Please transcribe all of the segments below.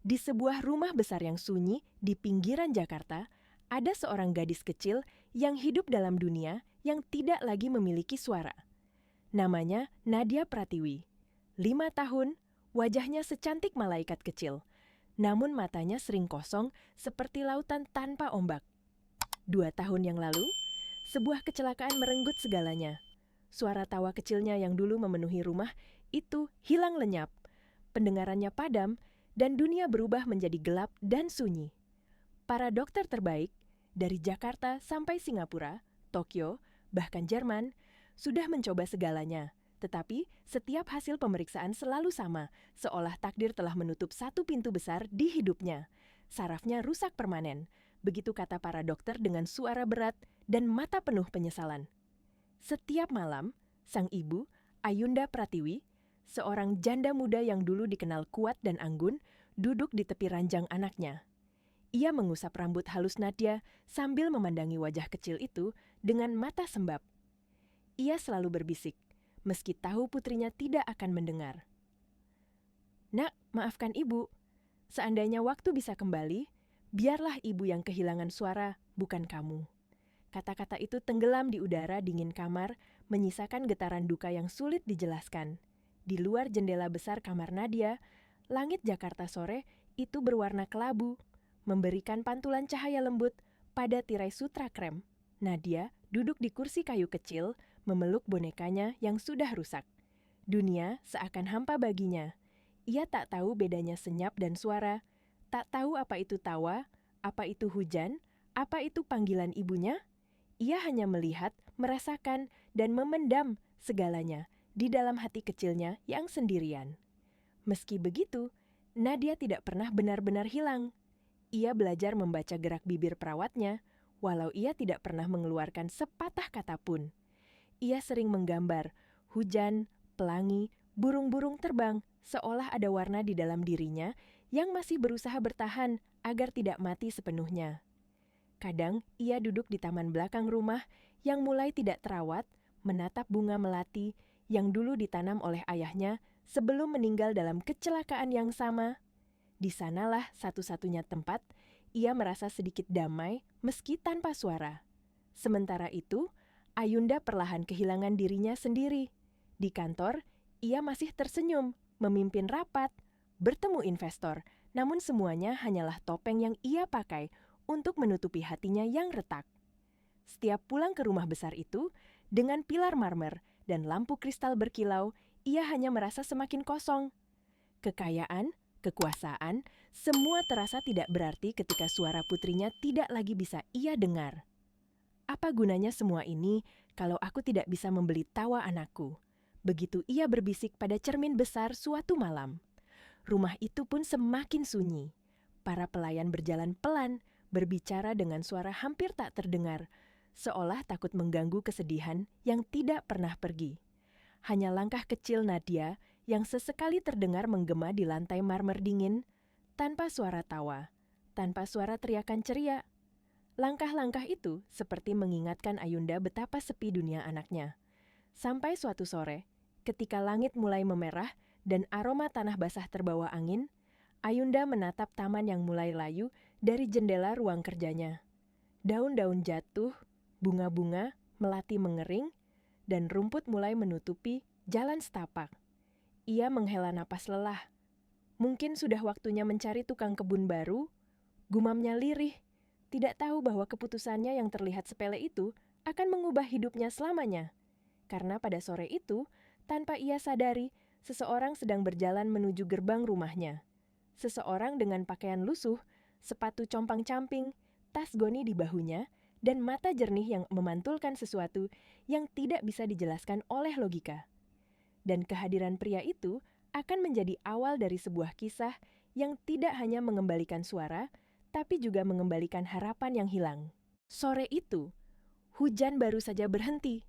Di sebuah rumah besar yang sunyi di pinggiran Jakarta, ada seorang gadis kecil yang hidup dalam dunia yang tidak lagi memiliki suara. Namanya Nadia Pratiwi. 5 tahun, wajahnya secantik malaikat kecil. Namun matanya sering kosong seperti lautan tanpa ombak. 2 tahun yang lalu, sebuah kecelakaan merenggut segalanya. Suara tawa kecilnya yang dulu memenuhi rumah itu hilang lenyap. Pendengarannya padam dan dunia berubah menjadi gelap dan sunyi. Para dokter terbaik, dari Jakarta sampai Singapura, Tokyo, bahkan Jerman, sudah mencoba segalanya. Tetapi setiap hasil pemeriksaan selalu sama, seolah takdir telah menutup satu pintu besar di hidupnya. Sarafnya rusak permanen, begitu kata para dokter dengan suara berat dan mata penuh penyesalan. Setiap malam, sang ibu, Ayunda Pratiwi, seorang janda muda yang dulu dikenal kuat dan anggun, duduk di tepi ranjang anaknya. Ia mengusap rambut halus Nadia sambil memandangi wajah kecil itu dengan mata sembab. Ia selalu berbisik, meski tahu putrinya tidak akan mendengar. "Nak, maafkan ibu. Seandainya waktu bisa kembali, biarlah ibu yang kehilangan suara, bukan kamu." Kata-kata itu tenggelam di udara dingin kamar, menyisakan getaran duka yang sulit dijelaskan. Di luar jendela besar kamar Nadia, langit Jakarta sore itu berwarna kelabu, memberikan pantulan cahaya lembut pada tirai sutra krem. Nadia duduk di kursi kayu kecil, memeluk bonekanya yang sudah rusak. Dunia seakan hampa baginya. Ia tak tahu bedanya senyap dan suara, tak tahu apa itu tawa, apa itu hujan, apa itu panggilan ibunya. Ia hanya melihat, merasakan, dan memendam segalanya di dalam hati kecilnya yang sendirian. Meski begitu, Nadia tidak pernah benar-benar hilang. Ia belajar membaca gerak bibir perawatnya, walau ia tidak pernah mengeluarkan sepatah kata pun. Ia sering menggambar hujan, pelangi, burung-burung terbang, seolah ada warna di dalam dirinya yang masih berusaha bertahan agar tidak mati sepenuhnya. Kadang ia duduk di taman belakang rumah yang mulai tidak terawat, menatap bunga melati yang dulu ditanam oleh ayahnya sebelum meninggal dalam kecelakaan yang sama. Di sanalah satu-satunya tempat ia merasa sedikit damai meski tanpa suara. Sementara itu, Ayunda perlahan kehilangan dirinya sendiri. Di kantor, ia masih tersenyum, memimpin rapat, bertemu investor, namun semuanya hanyalah topeng yang ia pakai untuk menutupi hatinya yang retak. Setiap pulang ke rumah besar itu, dengan pilar marmer dan lampu kristal berkilau, ia hanya merasa semakin kosong. Kekayaan, kekuasaan, semua terasa tidak berarti ketika suara putrinya tidak lagi bisa ia dengar. "Apa gunanya semua ini kalau aku tidak bisa membeli tawa anakku?" Begitu ia berbisik pada cermin besar suatu malam. Rumah itu pun semakin sunyi. Para pelayan berjalan pelan, berbicara dengan suara hampir tak terdengar, seolah takut mengganggu kesedihan yang tidak pernah pergi. Hanya langkah kecil Nadia yang sesekali terdengar menggema di lantai marmer dingin, tanpa suara tawa, tanpa suara teriakan ceria. Langkah-langkah itu seperti mengingatkan Ayunda betapa sepi dunia anaknya. Sampai suatu sore, ketika langit mulai memerah dan aroma tanah basah terbawa angin, Ayunda menatap taman yang mulai layu dari jendela ruang kerjanya. Daun-daun jatuh, bunga-bunga, melati mengering, dan rumput mulai menutupi jalan setapak. Ia menghela napas lelah. Mungkin sudah waktunya mencari tukang kebun baru, gumamnya lirih. Tidak tahu bahwa keputusannya yang terlihat sepele itu akan mengubah hidupnya selamanya. Karena pada sore itu, tanpa ia sadari, seseorang sedang berjalan menuju gerbang rumahnya. Seseorang dengan pakaian lusuh, sepatu compang-camping, tas goni di bahunya, dan mata jernih yang memantulkan sesuatu yang tidak bisa dijelaskan oleh logika. Dan kehadiran pria itu akan menjadi awal dari sebuah kisah yang tidak hanya mengembalikan suara, tapi juga mengembalikan harapan yang hilang. Sore itu, hujan baru saja berhenti.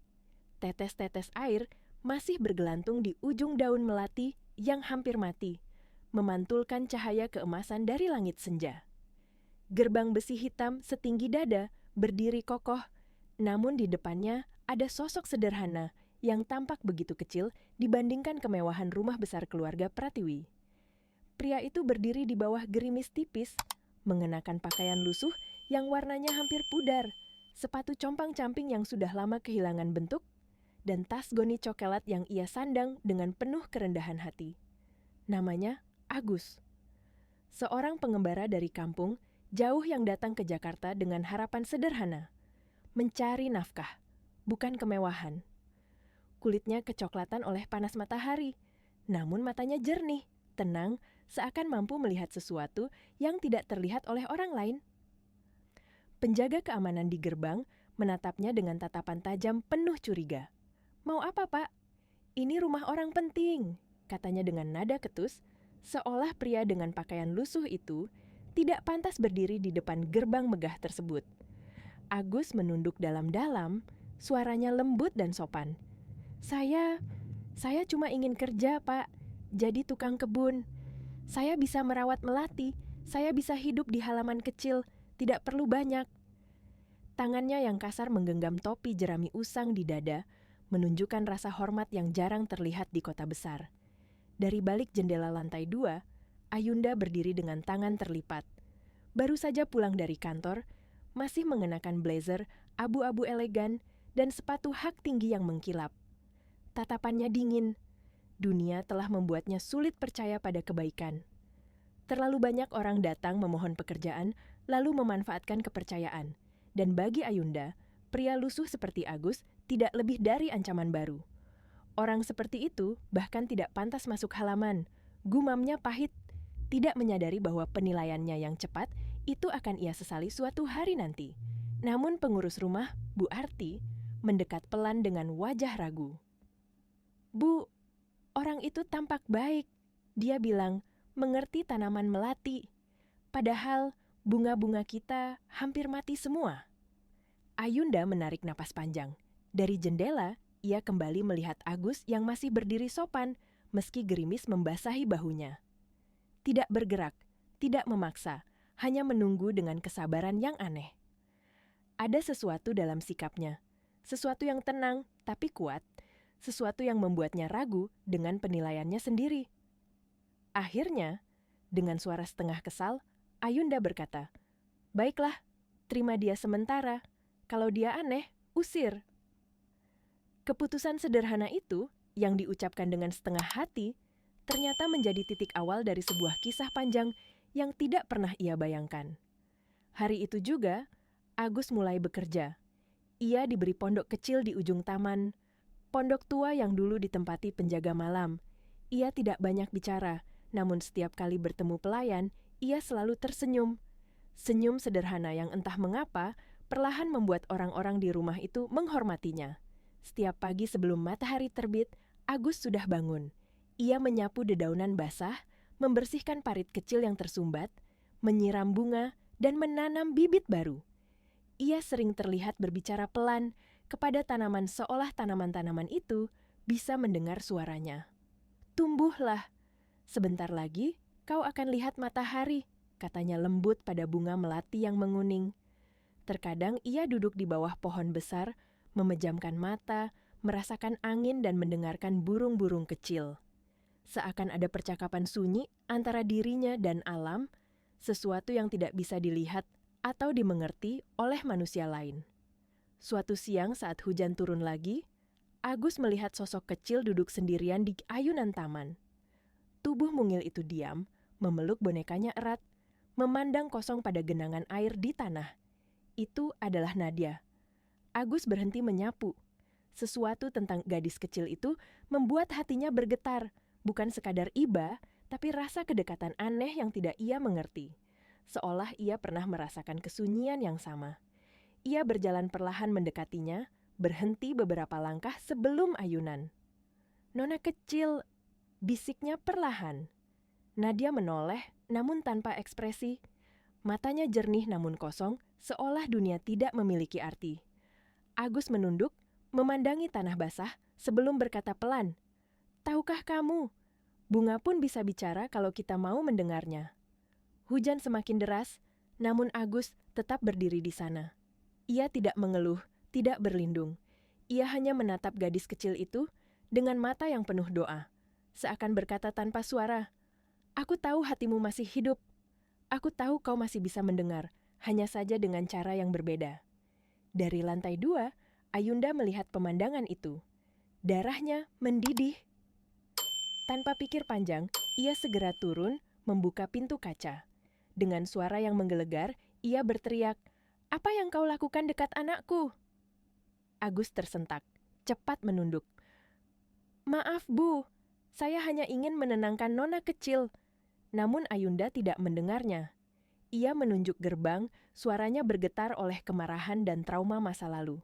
Tetes-tetes air masih bergelantung di ujung daun melati yang hampir mati, memantulkan cahaya keemasan dari langit senja. Gerbang besi hitam setinggi dada berdiri kokoh, namun di depannya ada sosok sederhana yang tampak begitu kecil dibandingkan kemewahan rumah besar keluarga Pratiwi. Pria itu berdiri di bawah gerimis tipis, mengenakan pakaian lusuh yang warnanya hampir pudar, sepatu compang-camping yang sudah lama kehilangan bentuk, dan tas goni coklat yang ia sandang dengan penuh kerendahan hati. Namanya Agus. Seorang pengembara dari kampung, jauh yang datang ke Jakarta dengan harapan sederhana. Mencari nafkah, bukan kemewahan. Kulitnya kecoklatan oleh panas matahari, namun matanya jernih, tenang, seakan mampu melihat sesuatu yang tidak terlihat oleh orang lain. Penjaga keamanan di gerbang menatapnya dengan tatapan tajam penuh curiga. "Mau apa, Pak?" "Ini rumah orang penting," katanya dengan nada ketus, seolah pria dengan pakaian lusuh itu tidak pantas berdiri di depan gerbang megah tersebut. Agus menunduk dalam-dalam, suaranya lembut dan sopan. Saya cuma ingin kerja, Pak. Jadi tukang kebun. Saya bisa merawat melati, saya bisa hidup di halaman kecil, tidak perlu banyak." Tangannya yang kasar menggenggam topi jerami usang di dada, menunjukkan rasa hormat yang jarang terlihat di kota besar. Dari balik jendela lantai 2, Ayunda berdiri dengan tangan terlipat. Baru saja pulang dari kantor, masih mengenakan blazer abu-abu elegan dan sepatu hak tinggi yang mengkilap. Tatapannya dingin. Dunia telah membuatnya sulit percaya pada kebaikan. Terlalu banyak orang datang memohon pekerjaan, lalu memanfaatkan kepercayaan. Dan bagi Ayunda, pria lusuh seperti Agus tidak lebih dari ancaman baru. Orang seperti itu bahkan tidak pantas masuk halaman. Gumamnya pahit, tidak menyadari bahwa penilaiannya yang cepat itu akan ia sesali suatu hari nanti. Namun pengurus rumah, Bu Arti, mendekat pelan dengan wajah ragu. "Bu, orang itu tampak baik," dia bilang, "mengerti tanaman melati. Padahal bunga-bunga kita hampir mati semua." Ayunda menarik napas panjang. Dari jendela, ia kembali melihat Agus yang masih berdiri sopan, meski gerimis membasahi bahunya. Tidak bergerak, tidak memaksa, hanya menunggu dengan kesabaran yang aneh. Ada sesuatu dalam sikapnya, sesuatu yang tenang tapi kuat, sesuatu yang membuatnya ragu dengan penilaiannya sendiri. Akhirnya, dengan suara setengah kesal, Ayunda berkata, "Baiklah, terima dia sementara. Kalau dia aneh, usir." Keputusan sederhana itu, yang diucapkan dengan setengah hati, ternyata menjadi titik awal dari sebuah kisah panjang yang tidak pernah ia bayangkan. Hari itu juga, Agus mulai bekerja. Ia diberi pondok kecil di ujung taman, pondok tua yang dulu ditempati penjaga malam. Ia tidak banyak bicara, namun setiap kali bertemu pelayan, ia selalu tersenyum. Senyum sederhana yang entah mengapa perlahan membuat orang-orang di rumah itu menghormatinya. Setiap pagi sebelum matahari terbit, Agus sudah bangun. Ia menyapu dedaunan basah, membersihkan parit kecil yang tersumbat, menyiram bunga, dan menanam bibit baru. Ia sering terlihat berbicara pelan kepada tanaman seolah tanaman-tanaman itu bisa mendengar suaranya. "Tumbuhlah. Sebentar lagi kau akan lihat matahari," katanya lembut pada bunga melati yang menguning. Terkadang ia duduk di bawah pohon besar, memejamkan mata, merasakan angin dan mendengarkan burung-burung kecil. Seakan ada percakapan sunyi antara dirinya dan alam, sesuatu yang tidak bisa dilihat atau dimengerti oleh manusia lain. Suatu siang saat hujan turun lagi, Agus melihat sosok kecil duduk sendirian di ayunan taman. Tubuh mungil itu diam, memeluk bonekanya erat, memandang kosong pada genangan air di tanah. Itu adalah Nadia. Agus berhenti menyapu. Sesuatu tentang gadis kecil itu membuat hatinya bergetar, bukan sekadar iba, tapi rasa kedekatan aneh yang tidak ia mengerti. Seolah ia pernah merasakan kesunyian yang sama. Ia berjalan perlahan mendekatinya, berhenti beberapa langkah sebelum ayunan. "Nona kecil," bisiknya perlahan. Nadia menoleh, namun tanpa ekspresi. Matanya jernih namun kosong, seolah dunia tidak memiliki arti. Agus menunduk, memandangi tanah basah sebelum berkata pelan, "Tahukah kamu, bunga pun bisa bicara kalau kita mau mendengarnya." Hujan semakin deras, namun Agus tetap berdiri di sana. Ia tidak mengeluh, tidak berlindung. Ia hanya menatap gadis kecil itu dengan mata yang penuh doa, seakan berkata tanpa suara, Aku tahu hatimu masih hidup. Aku tahu kau masih bisa mendengar, hanya saja dengan cara yang berbeda. Dari lantai 2, Ayunda melihat pemandangan itu. Darahnya mendidih. Tanpa pikir panjang, ia segera turun, membuka pintu kaca. Dengan suara yang menggelegar, ia berteriak, "Apa yang kau lakukan dekat anakku?" Agus tersentak, cepat menunduk. "Maaf, Bu. Saya hanya ingin menenangkan nona kecil." Namun Ayunda tidak mendengarnya. Ia menunjuk gerbang, suaranya bergetar oleh kemarahan dan trauma masa lalu.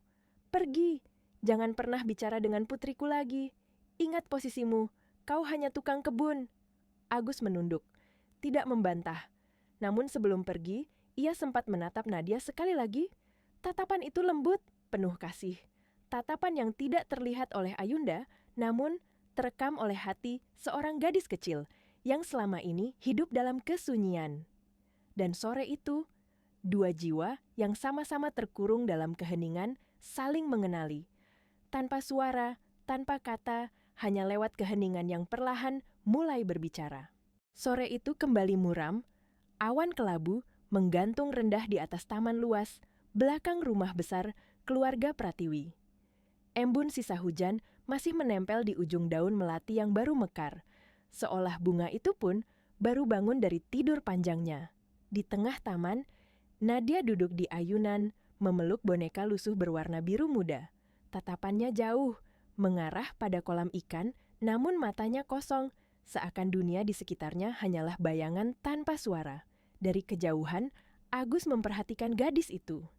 "Pergi, jangan pernah bicara dengan putriku lagi. Ingat posisimu, kau hanya tukang kebun." Agus menunduk, tidak membantah. Namun sebelum pergi, ia sempat menatap Nadia sekali lagi. Tatapan itu lembut, penuh kasih. Tatapan yang tidak terlihat oleh Ayunda, namun terekam oleh hati seorang gadis kecil yang selama ini hidup dalam kesunyian. Dan sore itu, dua jiwa yang sama-sama terkurung dalam keheningan saling mengenali. Tanpa suara, tanpa kata, hanya lewat keheningan yang perlahan mulai berbicara. Sore itu kembali muram, awan kelabu menggantung rendah di atas taman luas, belakang rumah besar keluarga Pratiwi. Embun sisa hujan masih menempel di ujung daun melati yang baru mekar, seolah bunga itu pun baru bangun dari tidur panjangnya. Di tengah taman, Nadia duduk di ayunan, memeluk boneka lusuh berwarna biru muda. Tatapannya jauh, mengarah pada kolam ikan, namun matanya kosong, seakan dunia di sekitarnya hanyalah bayangan tanpa suara. Dari kejauhan, Agus memperhatikan gadis itu.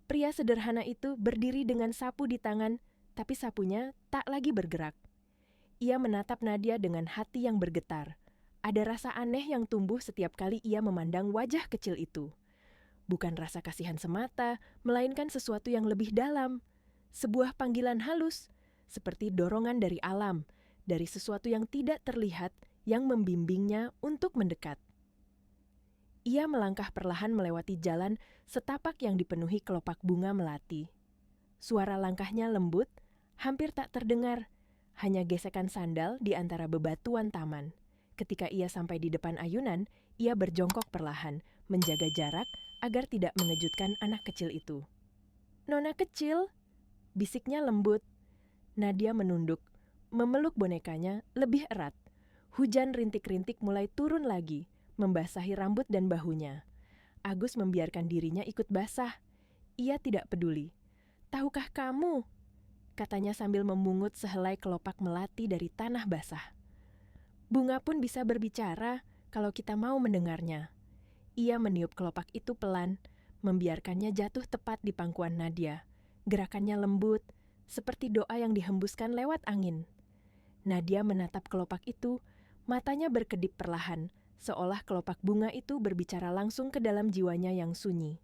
Pria sederhana itu berdiri dengan sapu di tangan, tapi sapunya tak lagi bergerak. Ia menatap Nadia dengan hati yang bergetar. Ada rasa aneh yang tumbuh setiap kali ia memandang wajah kecil itu. Bukan rasa kasihan semata, melainkan sesuatu yang lebih dalam. Sebuah panggilan halus, seperti dorongan dari alam, dari sesuatu yang tidak terlihat yang membimbingnya untuk mendekat. Ia melangkah perlahan melewati jalan setapak yang dipenuhi kelopak bunga melati. Suara langkahnya lembut, hampir tak terdengar, hanya gesekan sandal di antara bebatuan taman. Ketika ia sampai di depan ayunan, ia berjongkok perlahan, menjaga jarak agar tidak mengejutkan anak kecil itu. "Nona kecil," bisiknya lembut. Nadia menunduk, memeluk bonekanya lebih erat. Hujan rintik-rintik mulai turun lagi, membasahi rambut dan bahunya. Agus membiarkan dirinya ikut basah. Ia tidak peduli. "Tahukah kamu?" katanya sambil memungut sehelai kelopak melati dari tanah basah. "Bunga pun bisa berbicara kalau kita mau mendengarnya." Ia meniup kelopak itu pelan, membiarkannya jatuh tepat di pangkuan Nadia. Gerakannya lembut, seperti doa yang dihembuskan lewat angin. Nadia menatap kelopak itu, matanya berkedip perlahan, seolah kelopak bunga itu berbicara langsung ke dalam jiwanya yang sunyi.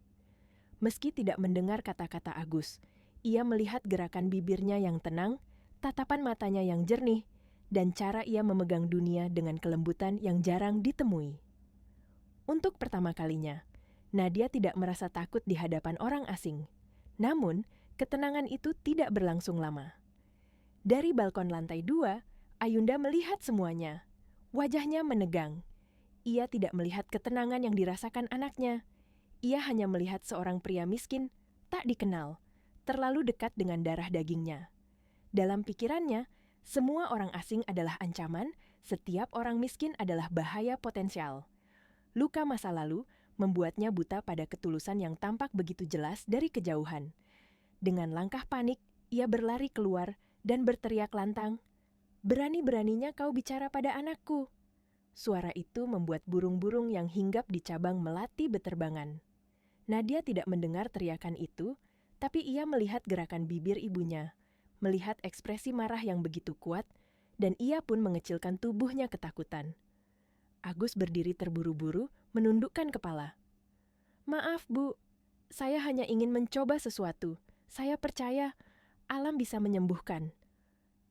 Meski tidak mendengar kata-kata Agus, ia melihat gerakan bibirnya yang tenang, tatapan matanya yang jernih, dan cara ia memegang dunia dengan kelembutan yang jarang ditemui. Untuk pertama kalinya, Nadia tidak merasa takut di hadapan orang asing. Namun, ketenangan itu tidak berlangsung lama. Dari balkon lantai 2, Ayunda melihat semuanya. Wajahnya menegang. Ia tidak melihat ketenangan yang dirasakan anaknya. Ia hanya melihat seorang pria miskin, tak dikenal, terlalu dekat dengan darah dagingnya. Dalam pikirannya, semua orang asing adalah ancaman, setiap orang miskin adalah bahaya potensial. Luka masa lalu membuatnya buta pada ketulusan yang tampak begitu jelas dari kejauhan. Dengan langkah panik, ia berlari keluar dan berteriak lantang, "Berani-beraninya kau bicara pada anakku." Suara itu membuat burung-burung yang hinggap di cabang melati beterbangan. Nadia tidak mendengar teriakan itu, tapi ia melihat gerakan bibir ibunya, melihat ekspresi marah yang begitu kuat, dan ia pun mengecilkan tubuhnya ketakutan. Agus berdiri terburu-buru, menundukkan kepala. "Maaf, Bu. Saya hanya ingin mencoba sesuatu. Saya percaya alam bisa menyembuhkan."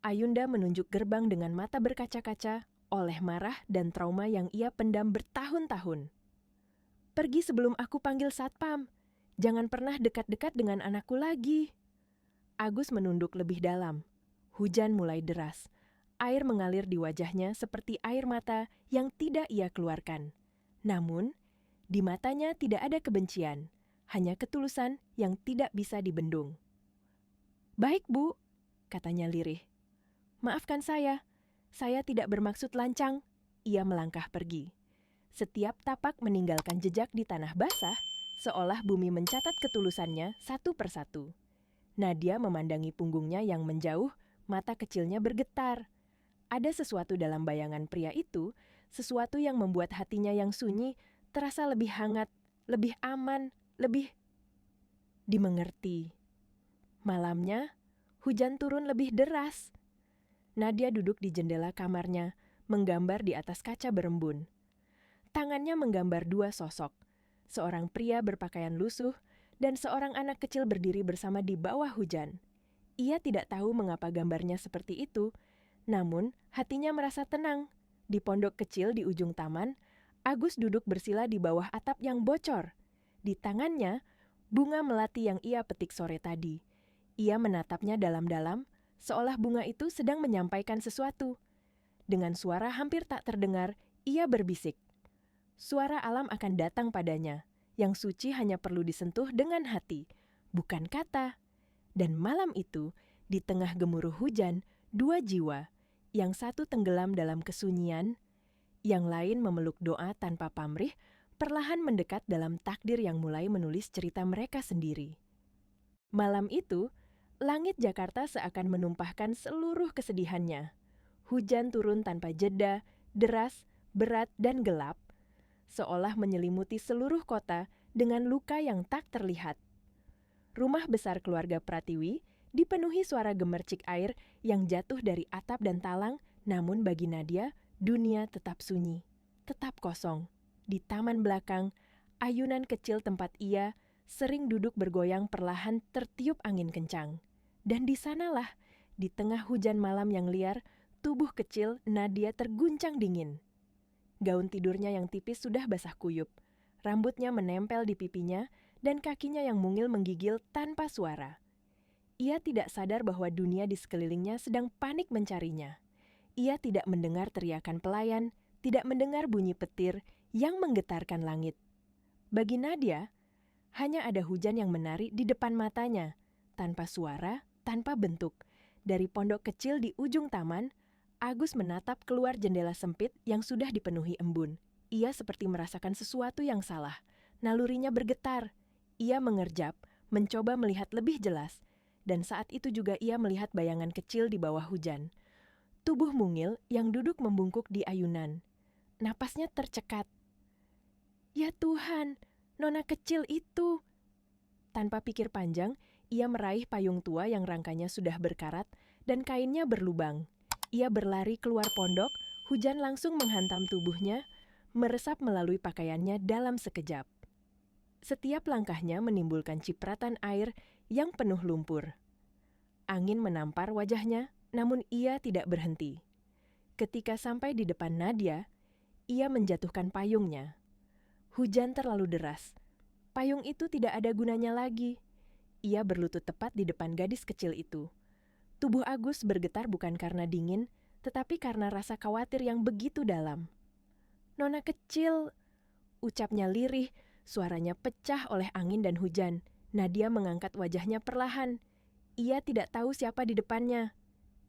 Ayunda menunjuk gerbang dengan mata berkaca-kaca oleh marah dan trauma yang ia pendam bertahun-tahun. "Pergi sebelum aku panggil satpam. Jangan pernah dekat-dekat dengan anakku lagi." Agus menunduk lebih dalam. Hujan mulai deras. Air mengalir di wajahnya seperti air mata yang tidak ia keluarkan. Namun, di matanya tidak ada kebencian, hanya ketulusan yang tidak bisa dibendung. "Baik, Bu," katanya lirih. "Maafkan saya tidak bermaksud lancang." Ia melangkah pergi. Setiap tapak meninggalkan jejak di tanah basah, seolah bumi mencatat ketulusannya satu persatu. Nadia memandangi punggungnya yang menjauh, mata kecilnya bergetar. Ada sesuatu dalam bayangan pria itu, sesuatu yang membuat hatinya yang sunyi terasa lebih hangat, lebih aman, lebih dimengerti. Malamnya, hujan turun lebih deras. Nadia duduk di jendela kamarnya, menggambar di atas kaca berembun. Tangannya menggambar dua sosok, seorang pria berpakaian lusuh dan seorang anak kecil berdiri bersama di bawah hujan. Ia tidak tahu mengapa gambarnya seperti itu, namun hatinya merasa tenang. Di pondok kecil di ujung taman, Agus duduk bersila di bawah atap yang bocor. Di tangannya, bunga melati yang ia petik sore tadi. Ia menatapnya dalam-dalam, seolah bunga itu sedang menyampaikan sesuatu. Dengan suara hampir tak terdengar, ia berbisik. Suara alam akan datang padanya, yang suci hanya perlu disentuh dengan hati, bukan kata. Dan malam itu, di tengah gemuruh hujan, dua jiwa, yang satu tenggelam dalam kesunyian, yang lain memeluk doa tanpa pamrih, perlahan mendekat dalam takdir yang mulai menulis cerita mereka sendiri. Malam itu, langit Jakarta seakan menumpahkan seluruh kesedihannya. Hujan turun tanpa jeda, deras, berat, dan gelap, seolah menyelimuti seluruh kota dengan luka yang tak terlihat. Rumah besar keluarga Pratiwi dipenuhi suara gemercik air yang jatuh dari atap dan talang, namun bagi Nadia, dunia tetap sunyi, tetap kosong. Di taman belakang, ayunan kecil tempat ia sering duduk bergoyang perlahan tertiup angin kencang. Dan di sanalah, di tengah hujan malam yang liar, tubuh kecil Nadia terguncang dingin. Gaun tidurnya yang tipis sudah basah kuyup, rambutnya menempel di pipinya, dan kakinya yang mungil menggigil tanpa suara. Ia tidak sadar bahwa dunia di sekelilingnya sedang panik mencarinya. Ia tidak mendengar teriakan pelayan, tidak mendengar bunyi petir yang menggetarkan langit. Bagi Nadia, hanya ada hujan yang menari di depan matanya, tanpa suara, tanpa bentuk. Dari pondok kecil di ujung taman, Agus menatap keluar jendela sempit yang sudah dipenuhi embun. Ia seperti merasakan sesuatu yang salah. Nalurinya bergetar. Ia mengerjap, mencoba melihat lebih jelas. Dan saat itu juga ia melihat bayangan kecil di bawah hujan. Tubuh mungil yang duduk membungkuk di ayunan. Napasnya tercekat. "Ya Tuhan, nona kecil itu!" Tanpa pikir panjang, ia meraih payung tua yang rangkanya sudah berkarat dan kainnya berlubang. Ia berlari keluar pondok, hujan langsung menghantam tubuhnya, meresap melalui pakaiannya dalam sekejap. Setiap langkahnya menimbulkan cipratan air yang penuh lumpur. Angin menampar wajahnya, namun ia tidak berhenti. Ketika sampai di depan Nadia, ia menjatuhkan payungnya. Hujan terlalu deras. Payung itu tidak ada gunanya lagi. Ia berlutut tepat di depan gadis kecil itu. Tubuh Agus bergetar bukan karena dingin, tetapi karena rasa khawatir yang begitu dalam. "Nona kecil," ucapnya lirih, suaranya pecah oleh angin dan hujan. Nadia mengangkat wajahnya perlahan. Ia tidak tahu siapa di depannya.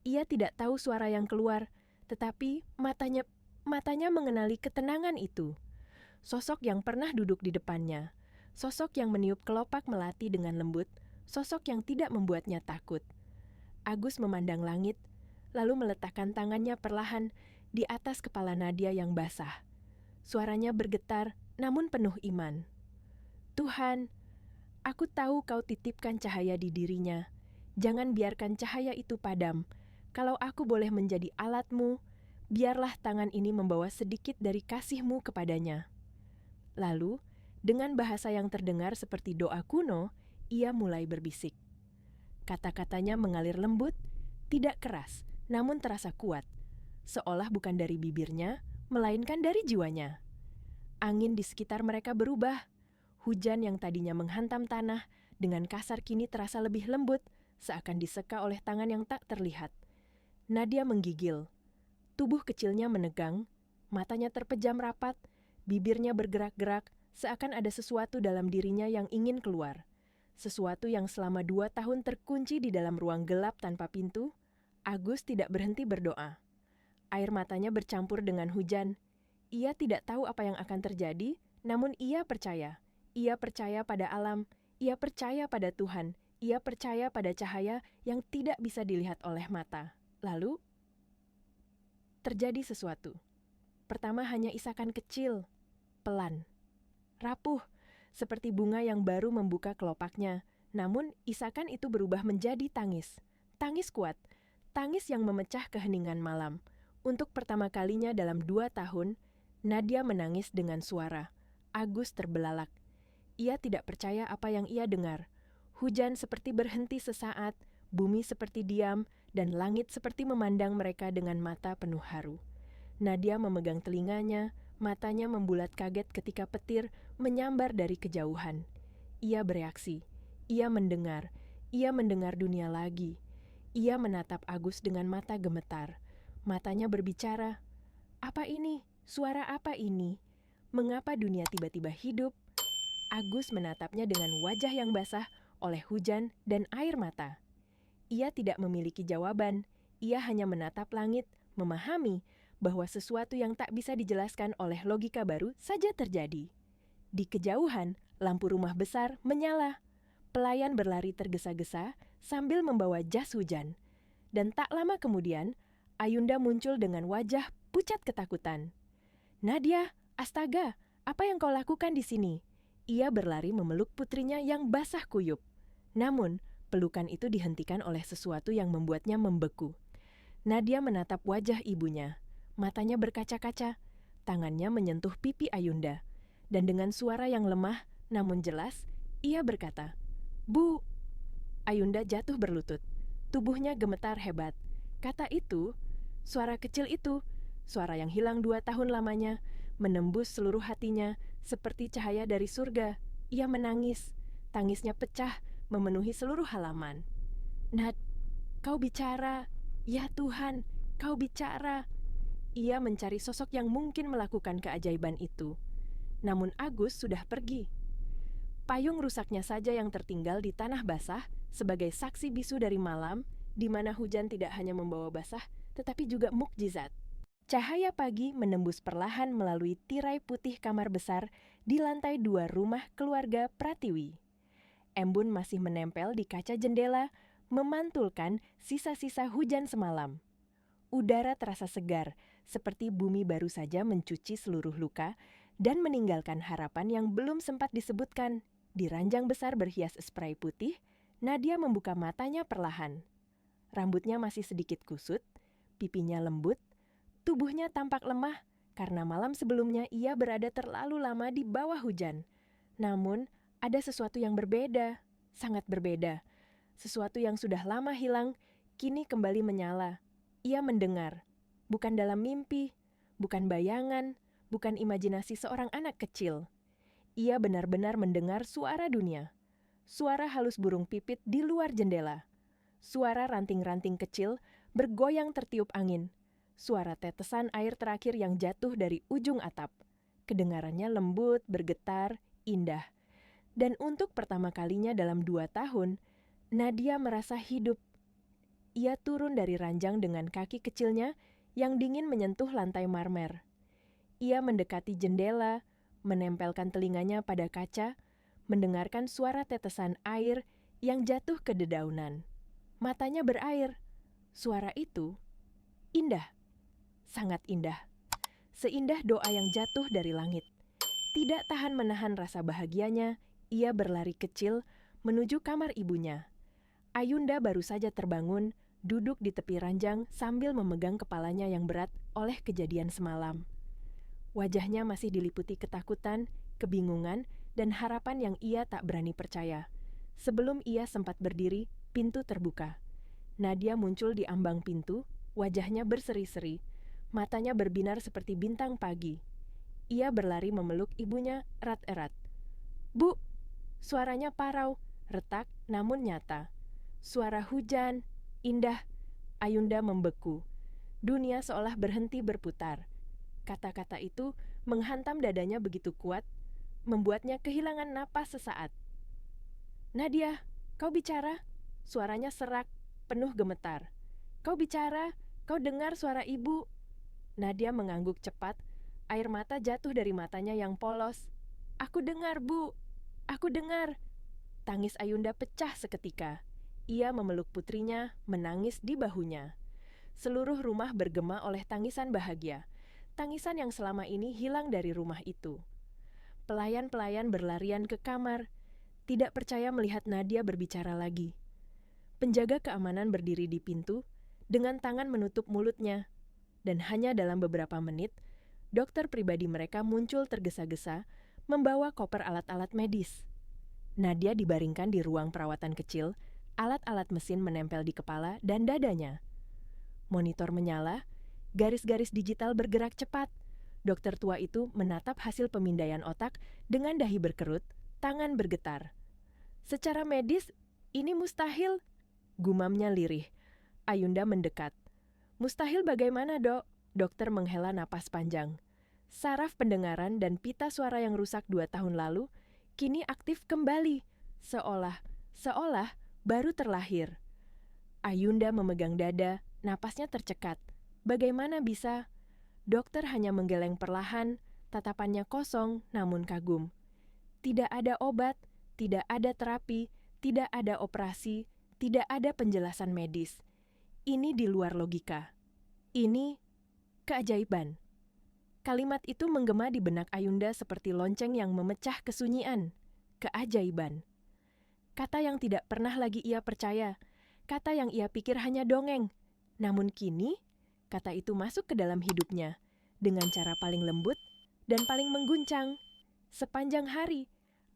Ia tidak tahu suara yang keluar, tetapi matanya mengenali ketenangan itu. Sosok yang pernah duduk di depannya. Sosok yang meniup kelopak melati dengan lembut. Sosok yang tidak membuatnya takut. Agus memandang langit, lalu meletakkan tangannya perlahan di atas kepala Nadia yang basah. Suaranya bergetar, namun penuh iman. "Tuhan, aku tahu Kau titipkan cahaya di dirinya. Jangan biarkan cahaya itu padam. Kalau aku boleh menjadi alat-Mu, biarlah tangan ini membawa sedikit dari kasih-Mu kepadanya." Lalu, dengan bahasa yang terdengar seperti doa kuno, ia mulai berbisik. Kata-katanya mengalir lembut, tidak keras, namun terasa kuat, seolah bukan dari bibirnya, melainkan dari jiwanya. Angin di sekitar mereka berubah. Hujan yang tadinya menghantam tanah, dengan kasar kini terasa lebih lembut, seakan diseka oleh tangan yang tak terlihat. Nadia menggigil. Tubuh kecilnya menegang, matanya terpejam rapat, bibirnya bergerak-gerak, seakan ada sesuatu dalam dirinya yang ingin keluar. Sesuatu yang selama 2 tahun terkunci di dalam ruang gelap tanpa pintu. Agus tidak berhenti berdoa. Air matanya bercampur dengan hujan. Ia tidak tahu apa yang akan terjadi, namun ia percaya. Ia percaya pada alam, ia percaya pada Tuhan, ia percaya pada cahaya yang tidak bisa dilihat oleh mata. Lalu, terjadi sesuatu. Pertama hanya isakan kecil, pelan, rapuh, seperti bunga yang baru membuka kelopaknya. Namun, isakan itu berubah menjadi tangis. Tangis kuat, tangis yang memecah keheningan malam. Untuk pertama kalinya dalam 2 tahun, Nadia menangis dengan suara. Agus terbelalak. Ia tidak percaya apa yang ia dengar. Hujan seperti berhenti sesaat, bumi seperti diam, dan langit seperti memandang mereka dengan mata penuh haru. Nadia memegang telinganya, matanya membulat kaget ketika petir menyambar dari kejauhan. Ia bereaksi. Ia mendengar dunia lagi. Ia menatap Agus dengan mata gemetar. Matanya berbicara, "Apa ini? Suara apa ini? Mengapa dunia tiba-tiba hidup?" Agus menatapnya dengan wajah yang basah oleh hujan dan air mata. Ia tidak memiliki jawaban, ia hanya menatap langit, memahami bahwa sesuatu yang tak bisa dijelaskan oleh logika baru saja terjadi. Di kejauhan, lampu rumah besar menyala. Pelayan berlari tergesa-gesa sambil membawa jas hujan. Dan tak lama kemudian, Ayunda muncul dengan wajah pucat ketakutan. "Nadia, astaga, apa yang kau lakukan di sini?" Ia berlari memeluk putrinya yang basah kuyup. Namun, pelukan itu dihentikan oleh sesuatu yang membuatnya membeku. Nadia menatap wajah ibunya. Matanya berkaca-kaca, tangannya menyentuh pipi Ayunda. Dan dengan suara yang lemah namun jelas, ia berkata, "Bu." Ayunda jatuh berlutut. Tubuhnya gemetar hebat. Kata itu, suara kecil itu, suara yang hilang 2 tahun lamanya, menembus seluruh hatinya seperti cahaya dari surga. Ia menangis. Tangisnya pecah, memenuhi seluruh halaman. "Nad, kau bicara. Ya Tuhan, kau bicara." Ia mencari sosok yang mungkin melakukan keajaiban itu. Namun Agus sudah pergi. Payung rusaknya saja yang tertinggal di tanah basah sebagai saksi bisu dari malam, di mana hujan tidak hanya membawa basah, tetapi juga mukjizat. Cahaya pagi menembus perlahan melalui tirai putih kamar besar di lantai 2 rumah keluarga Pratiwi. Embun masih menempel di kaca jendela, memantulkan sisa-sisa hujan semalam. Udara terasa segar, seperti bumi baru saja mencuci seluruh luka dan meninggalkan harapan yang belum sempat disebutkan. Di ranjang besar berhias spray putih, Nadia membuka matanya perlahan. Rambutnya masih sedikit kusut, pipinya lembut, tubuhnya tampak lemah karena malam sebelumnya ia berada terlalu lama di bawah hujan. Namun, ada sesuatu yang berbeda, sangat berbeda. Sesuatu yang sudah lama hilang, kini kembali menyala. Ia mendengar, bukan dalam mimpi, bukan bayangan, bukan imajinasi seorang anak kecil. Ia benar-benar mendengar suara dunia. Suara halus burung pipit di luar jendela. Suara ranting-ranting kecil bergoyang tertiup angin. Suara tetesan air terakhir yang jatuh dari ujung atap. Kedengarannya lembut, bergetar, indah. Dan untuk pertama kalinya dalam 2 tahun, Nadia merasa hidup. Ia turun dari ranjang dengan kaki kecilnya yang dingin menyentuh lantai marmer. Ia mendekati jendela, menempelkan telinganya pada kaca, mendengarkan suara tetesan air yang jatuh ke dedaunan. Matanya berair. Suara itu indah, sangat indah. Seindah doa yang jatuh dari langit. Tidak tahan menahan rasa bahagianya, ia berlari kecil menuju kamar ibunya. Ayunda baru saja terbangun, duduk di tepi ranjang sambil memegang kepalanya yang berat oleh kejadian semalam. Wajahnya masih diliputi ketakutan, kebingungan, dan harapan yang ia tak berani percaya. Sebelum ia sempat berdiri, pintu terbuka. Nadia muncul di ambang pintu, wajahnya berseri-seri, matanya berbinar seperti bintang pagi. Ia berlari memeluk ibunya erat-erat. "Bu!" Suaranya parau, retak namun nyata. Suara hujan, indah. Ayunda membeku. Dunia seolah berhenti berputar. Kata-kata itu menghantam dadanya begitu kuat, membuatnya kehilangan napas sesaat. "Nadia, kau bicara?" Suaranya serak, penuh gemetar. "Kau bicara? Kau dengar suara ibu?" Nadia mengangguk cepat, air mata jatuh dari matanya yang polos. "Aku dengar, Bu. Aku dengar." Tangis Ayunda pecah seketika. Ia memeluk putrinya, menangis di bahunya. Seluruh rumah bergema oleh tangisan bahagia. Tangisan yang selama ini hilang dari rumah itu. Pelayan-pelayan berlarian ke kamar, tidak percaya melihat Nadia berbicara lagi. Penjaga keamanan berdiri di pintu, dengan tangan menutup mulutnya. Dan hanya dalam beberapa menit, dokter pribadi mereka muncul tergesa-gesa, membawa koper alat-alat medis. Nadia dibaringkan di ruang perawatan kecil, alat-alat mesin menempel di kepala dan dadanya. Monitor menyala, garis-garis digital bergerak cepat. Dokter tua itu menatap hasil pemindaian otak dengan dahi berkerut, tangan bergetar. "Secara medis, ini mustahil," gumamnya lirih. Ayunda mendekat. "Mustahil bagaimana, Dok?" Dokter menghela napas panjang. Saraf pendengaran dan pita suara yang rusak 2 tahun lalu kini aktif kembali, seolah baru terlahir. Ayunda memegang dada, napasnya tercekat. Bagaimana bisa? Dokter hanya menggeleng perlahan, tatapannya kosong namun kagum. Tidak ada obat, tidak ada terapi, tidak ada operasi, tidak ada penjelasan medis. Ini di luar logika. Ini keajaiban. Kalimat itu menggema di benak Ayunda seperti lonceng yang memecah kesunyian. Keajaiban. Kata yang tidak pernah lagi ia percaya. Kata yang ia pikir hanya dongeng. Namun kini, kata itu masuk ke dalam hidupnya dengan cara paling lembut dan paling mengguncang. Sepanjang hari,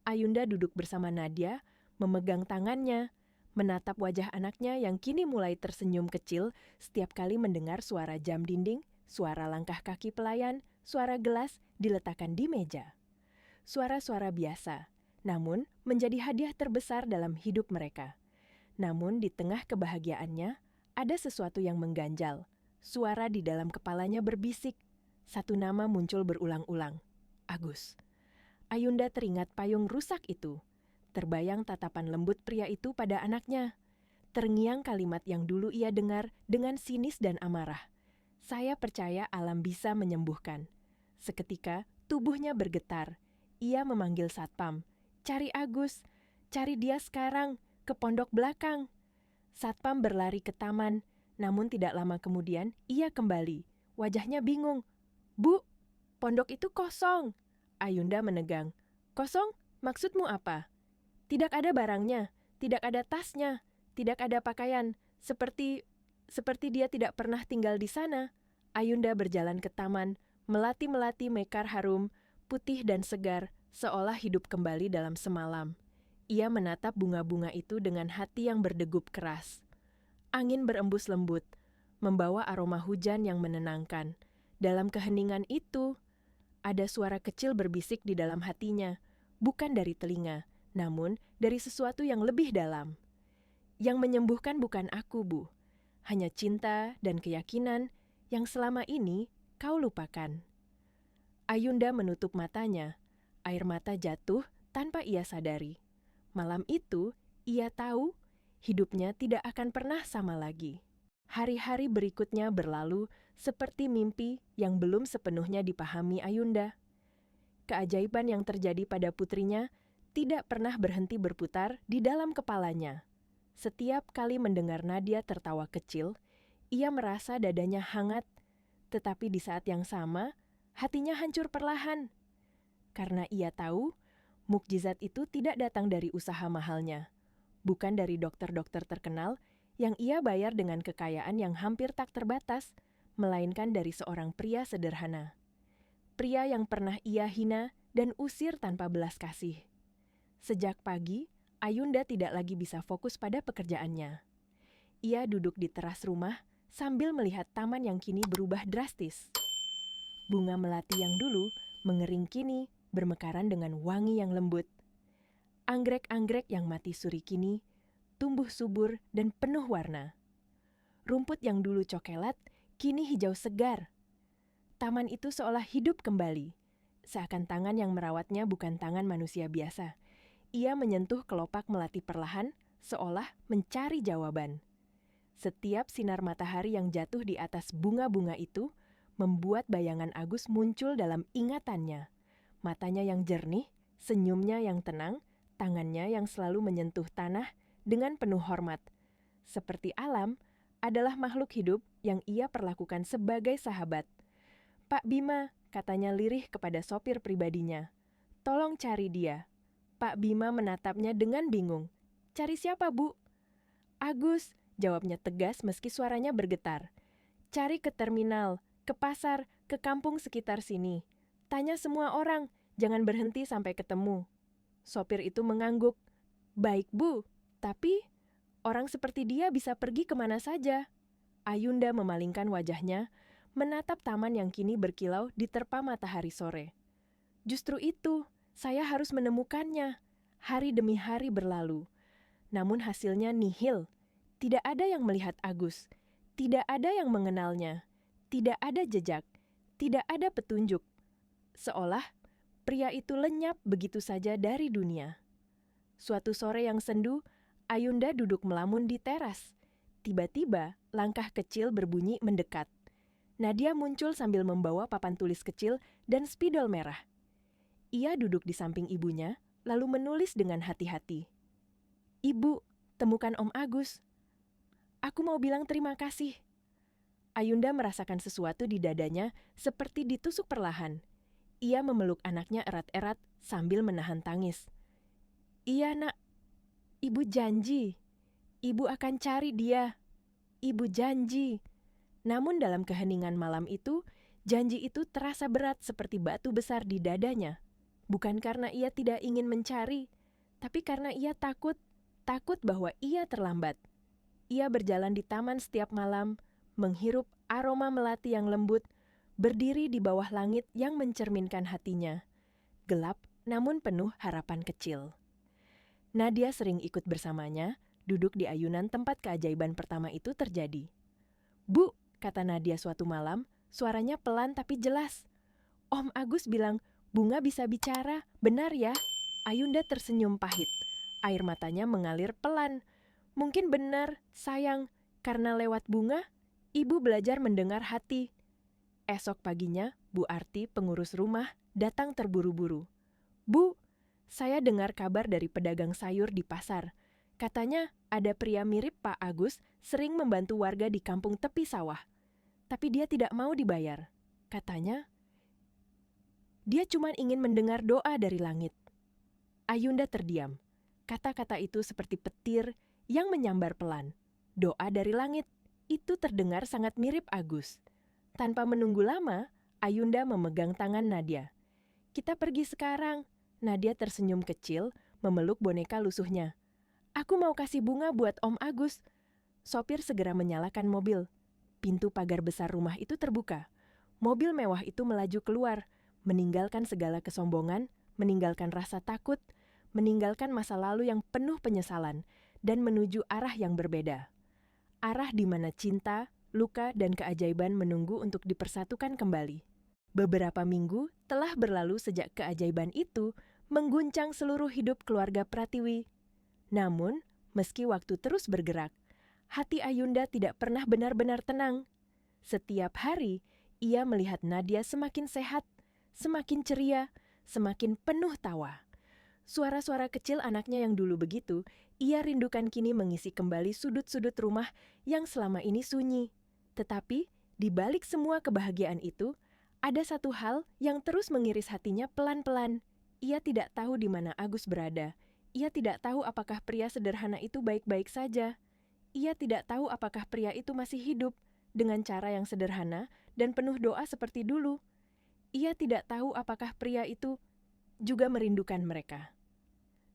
Ayunda duduk bersama Nadia, memegang tangannya, menatap wajah anaknya yang kini mulai tersenyum kecil setiap kali mendengar suara jam dinding, suara langkah kaki pelayan, suara gelas diletakkan di meja. Suara-suara biasa, namun menjadi hadiah terbesar dalam hidup mereka. Namun di tengah kebahagiaannya, ada sesuatu yang mengganjal. Suara di dalam kepalanya berbisik. Satu nama muncul berulang-ulang. Agus. Ayunda teringat payung rusak itu. Terbayang tatapan lembut pria itu pada anaknya. Terngiang kalimat yang dulu ia dengar dengan sinis dan amarah. "Saya percaya alam bisa menyembuhkan." Seketika, tubuhnya bergetar. Ia memanggil satpam. "Cari Agus. Cari dia sekarang. Ke pondok belakang." Satpam berlari ke taman, namun tidak lama kemudian ia kembali. Wajahnya bingung. "Bu, pondok itu kosong." Ayunda menegang. "Kosong? Maksudmu apa?" "Tidak ada barangnya, tidak ada tasnya, tidak ada pakaian, seperti dia tidak pernah tinggal di sana." Ayunda berjalan ke taman, melati-melati mekar harum, putih dan segar, seolah hidup kembali dalam semalam. Ia menatap bunga-bunga itu dengan hati yang berdegup keras. Angin berembus lembut, membawa aroma hujan yang menenangkan. Dalam keheningan itu, ada suara kecil berbisik di dalam hatinya, bukan dari telinga, namun dari sesuatu yang lebih dalam. "Yang menyembuhkan bukan aku, Bu. Hanya cinta dan keyakinan yang selama ini kau lupakan." Ayunda menutup matanya. Air mata jatuh tanpa ia sadari. Malam itu, ia tahu hidupnya tidak akan pernah sama lagi. Hari-hari berikutnya berlalu seperti mimpi yang belum sepenuhnya dipahami Ayunda. Keajaiban yang terjadi pada putrinya tidak pernah berhenti berputar di dalam kepalanya. Setiap kali mendengar Nadia tertawa kecil, ia merasa dadanya hangat, tetapi di saat yang sama, hatinya hancur perlahan. Karena ia tahu, mukjizat itu tidak datang dari usaha mahalnya, bukan dari dokter-dokter terkenal yang ia bayar dengan kekayaan yang hampir tak terbatas, melainkan dari seorang pria sederhana. Pria yang pernah ia hina dan usir tanpa belas kasih. Sejak pagi, Ayunda tidak lagi bisa fokus pada pekerjaannya. Ia duduk di teras rumah sambil melihat taman yang kini berubah drastis. Bunga melati yang dulu mengering kini bermekaran dengan wangi yang lembut. Anggrek-anggrek yang mati suri kini tumbuh subur dan penuh warna. Rumput yang dulu cokelat kini hijau segar. Taman itu seolah hidup kembali. Seakan tangan yang merawatnya bukan tangan manusia biasa. Ia menyentuh kelopak melati perlahan, seolah mencari jawaban. Setiap sinar matahari yang jatuh di atas bunga-bunga itu membuat bayangan Agus muncul dalam ingatannya. Matanya yang jernih, senyumnya yang tenang, tangannya yang selalu menyentuh tanah dengan penuh hormat. Seperti alam, adalah makhluk hidup yang ia perlakukan sebagai sahabat. "Pak Bima," katanya lirih kepada sopir pribadinya. "Tolong cari dia." Pak Bima menatapnya dengan bingung. "Cari siapa, Bu?" "Agus," jawabnya tegas meski suaranya bergetar. "Cari ke terminal, ke pasar, ke kampung sekitar sini. Tanya semua orang, jangan berhenti sampai ketemu." Sopir itu mengangguk. "Baik, Bu, tapi orang seperti dia bisa pergi kemana saja." Ayunda memalingkan wajahnya, menatap taman yang kini berkilau diterpa matahari sore. "Justru itu, saya harus menemukannya." Hari demi hari berlalu. Namun hasilnya nihil. Tidak ada yang melihat Agus. Tidak ada yang mengenalnya. Tidak ada jejak. Tidak ada petunjuk. Seolah pria itu lenyap begitu saja dari dunia. Suatu sore yang sendu, Ayunda duduk melamun di teras. Tiba-tiba, langkah kecil berbunyi mendekat. Nadia muncul sambil membawa papan tulis kecil dan spidol merah. Ia duduk di samping ibunya, lalu menulis dengan hati-hati. "Ibu, temukan Om Agus. Aku mau bilang terima kasih." Ayunda merasakan sesuatu di dadanya seperti ditusuk perlahan. Ia memeluk anaknya erat-erat sambil menahan tangis. "Iya, Nak. Ibu janji. Ibu akan cari dia. Ibu janji." Namun dalam keheningan malam itu, janji itu terasa berat seperti batu besar di dadanya. Bukan karena ia tidak ingin mencari, tapi karena ia takut bahwa ia terlambat. Ia berjalan di taman setiap malam, menghirup aroma melati yang lembut, berdiri di bawah langit yang mencerminkan hatinya. Gelap namun penuh harapan kecil. Nadia sering ikut bersamanya, duduk di ayunan tempat keajaiban pertama itu terjadi. "Bu," kata Nadia suatu malam, suaranya pelan tapi jelas. "Om Agus bilang bunga bisa bicara, benar ya?" Ayunda tersenyum pahit. Air matanya mengalir pelan. "Mungkin benar, sayang, karena lewat bunga, ibu belajar mendengar hati." Esok paginya, Bu Arti, pengurus rumah, datang terburu-buru. "Bu, saya dengar kabar dari pedagang sayur di pasar. Katanya ada pria mirip Pak Agus sering membantu warga di kampung tepi sawah. Tapi dia tidak mau dibayar. Katanya, dia cuma ingin mendengar doa dari langit." Ayunda terdiam. Kata-kata itu seperti petir yang menyambar pelan. Doa dari langit, itu terdengar sangat mirip Agus. Tanpa menunggu lama, Ayunda memegang tangan Nadia. "Kita pergi sekarang." Nadia tersenyum kecil, memeluk boneka lusuhnya. "Aku mau kasih bunga buat Om Agus." Sopir segera menyalakan mobil. Pintu pagar besar rumah itu terbuka. Mobil mewah itu melaju keluar, meninggalkan segala kesombongan, meninggalkan rasa takut, meninggalkan masa lalu yang penuh penyesalan, dan menuju arah yang berbeda. Arah di mana cinta, luka, dan keajaiban menunggu untuk dipersatukan kembali. Beberapa minggu telah berlalu sejak keajaiban itu mengguncang seluruh hidup keluarga Pratiwi. Namun, meski waktu terus bergerak, hati Ayunda tidak pernah benar-benar tenang. Setiap hari, ia melihat Nadia semakin sehat, semakin ceria, semakin penuh tawa. Suara-suara kecil anaknya yang dulu begitu, ia rindukan kini mengisi kembali sudut-sudut rumah yang selama ini sunyi. Tetapi, di balik semua kebahagiaan itu, ada satu hal yang terus mengiris hatinya pelan-pelan. Ia tidak tahu di mana Agus berada. Ia tidak tahu apakah pria sederhana itu baik-baik saja. Ia tidak tahu apakah pria itu masih hidup dengan cara yang sederhana dan penuh doa seperti dulu. Ia tidak tahu apakah pria itu juga merindukan mereka.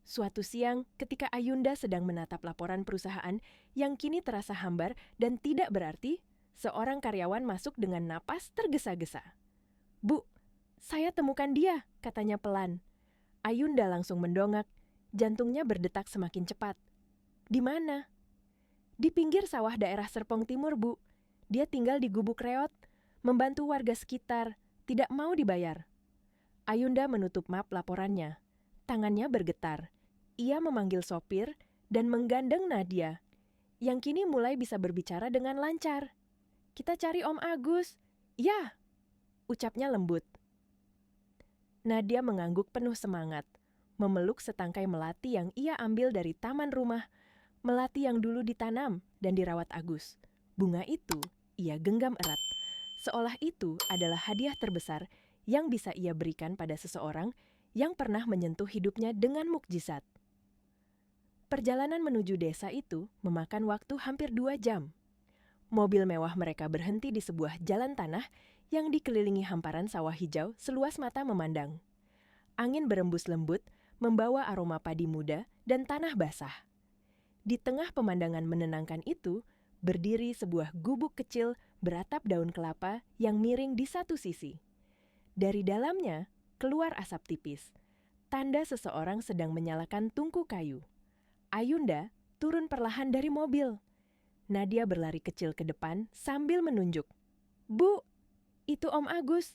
Suatu siang, ketika Ayunda sedang menatap laporan perusahaan yang kini terasa hambar dan tidak berarti, seorang karyawan masuk dengan napas tergesa-gesa. "Bu, saya temukan dia," katanya pelan. Ayunda langsung mendongak, jantungnya berdetak semakin cepat. "Di mana?" "Di pinggir sawah daerah Serpong Timur, Bu. Dia tinggal di gubuk reot, membantu warga sekitar, tidak mau dibayar. Ayunda menutup map laporannya. Tangannya bergetar. Ia memanggil sopir dan menggandeng Nadia, yang kini mulai bisa berbicara dengan lancar. "Kita cari Om Agus." "Ya," ucapnya lembut. Nadia mengangguk penuh semangat, memeluk setangkai melati yang ia ambil dari taman rumah, melati yang dulu ditanam dan dirawat Agus. Bunga itu ia genggam erat, seolah itu adalah hadiah terbesar yang bisa ia berikan pada seseorang yang pernah menyentuh hidupnya dengan mukjizat. Perjalanan menuju desa itu memakan waktu hampir 2 jam. Mobil mewah mereka berhenti di sebuah jalan tanah yang dikelilingi hamparan sawah hijau seluas mata memandang. Angin berembus lembut, membawa aroma padi muda dan tanah basah. Di tengah pemandangan menenangkan itu, berdiri sebuah gubuk kecil beratap daun kelapa yang miring di satu sisi. Dari dalamnya, keluar asap tipis, tanda seseorang sedang menyalakan tungku kayu. Ayunda turun perlahan dari mobil. Nadia berlari kecil ke depan sambil menunjuk. "Bu, itu Om Agus."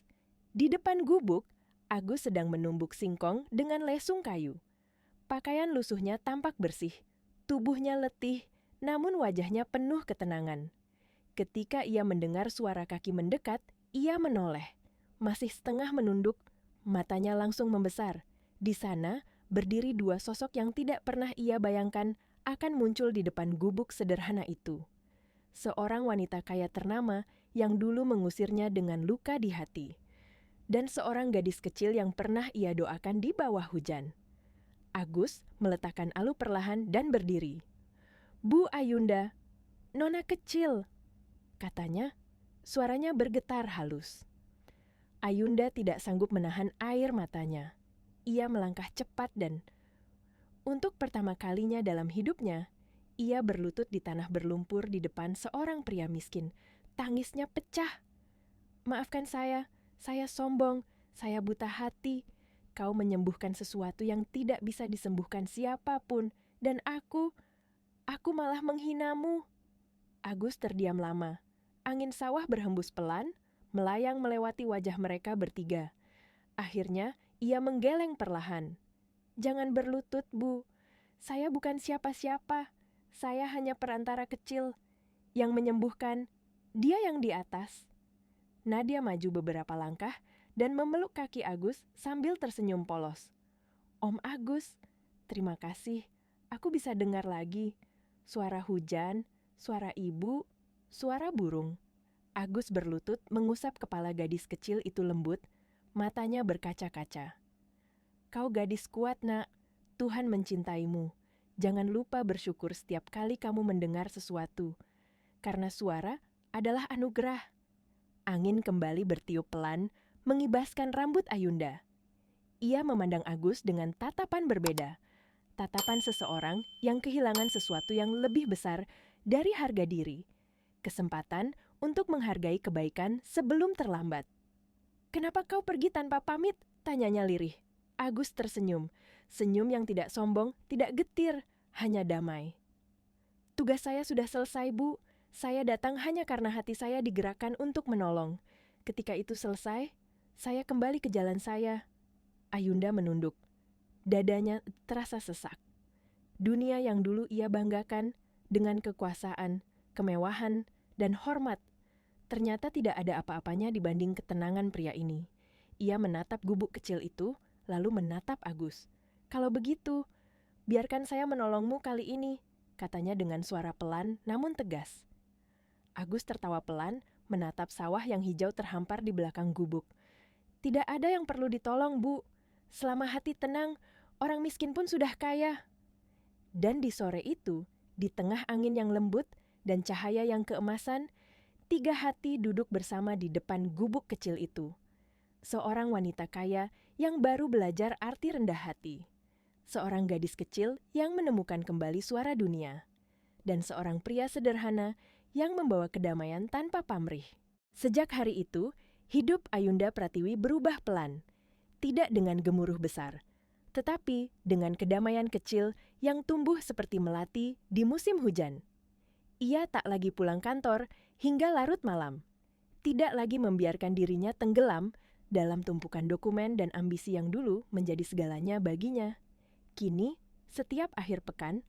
Di depan gubuk, Agus sedang menumbuk singkong dengan lesung kayu. Pakaian lusuhnya tampak bersih, tubuhnya letih, namun wajahnya penuh ketenangan. Ketika ia mendengar suara kaki mendekat, ia menoleh. Masih setengah menunduk, matanya langsung membesar. Di sana, berdiri 2 sosok yang tidak pernah ia bayangkan akan muncul di depan gubuk sederhana itu. Seorang wanita kaya ternama yang dulu mengusirnya dengan luka di hati, dan seorang gadis kecil yang pernah ia doakan di bawah hujan. Agus meletakkan alu perlahan dan berdiri. "Bu Ayunda, Nona kecil," katanya. Suaranya bergetar halus. Ayunda tidak sanggup menahan air matanya. Ia melangkah cepat dan, untuk pertama kalinya dalam hidupnya, ia berlutut di tanah berlumpur di depan seorang pria miskin. Tangisnya pecah. "Maafkan saya sombong, saya buta hati. Kau menyembuhkan sesuatu yang tidak bisa disembuhkan siapapun, dan aku malah menghinamu." Agus terdiam lama. Angin sawah berhembus pelan, melayang melewati wajah mereka bertiga. Akhirnya, ia menggeleng perlahan. "Jangan berlutut, Bu. Saya bukan siapa-siapa. Saya hanya perantara kecil. Yang menyembuhkan, Dia yang di atas." Nadia maju beberapa langkah dan memeluk kaki Agus sambil tersenyum polos. "Om Agus, terima kasih. Aku bisa dengar lagi. Suara hujan, suara ibu, suara burung." Agus berlutut mengusap kepala gadis kecil itu lembut, matanya berkaca-kaca. "Kau gadis kuat, Nak. Tuhan mencintaimu. Jangan lupa bersyukur setiap kali kamu mendengar sesuatu. Karena suara adalah anugerah." Angin kembali bertiup pelan, mengibaskan rambut Ayunda. Ia memandang Agus dengan tatapan berbeda. Tatapan seseorang yang kehilangan sesuatu yang lebih besar dari harga diri. Kesempatan untuk menghargai kebaikan sebelum terlambat. "Kenapa kau pergi tanpa pamit?" tanyanya lirih. Agus tersenyum. Senyum yang tidak sombong, tidak getir, hanya damai. "Tugas saya sudah selesai, Bu. Saya datang hanya karena hati saya digerakkan untuk menolong. Ketika itu selesai, saya kembali ke jalan saya." Ayunda menunduk. Dadanya terasa sesak. Dunia yang dulu ia banggakan dengan kekuasaan, kemewahan, dan hormat, ternyata tidak ada apa-apanya dibanding ketenangan pria ini. Ia menatap gubuk kecil itu, lalu menatap Agus. "Kalau begitu, biarkan saya menolongmu kali ini," katanya dengan suara pelan namun tegas. Agus tertawa pelan, menatap sawah yang hijau terhampar di belakang gubuk. "Tidak ada yang perlu ditolong, Bu. Selama hati tenang, orang miskin pun sudah kaya." Dan di sore itu, di tengah angin yang lembut dan cahaya yang keemasan, 3 hati duduk bersama di depan gubuk kecil itu. Seorang wanita kaya yang baru belajar arti rendah hati. Seorang gadis kecil yang menemukan kembali suara dunia. Dan seorang pria sederhana yang membawa kedamaian tanpa pamrih. Sejak hari itu, hidup Ayunda Pratiwi berubah pelan. Tidak dengan gemuruh besar, tetapi dengan kedamaian kecil yang tumbuh seperti melati di musim hujan. Ia tak lagi pulang kantor, hingga larut malam. Tidak lagi membiarkan dirinya tenggelam dalam tumpukan dokumen dan ambisi yang dulu menjadi segalanya baginya. Kini, setiap akhir pekan,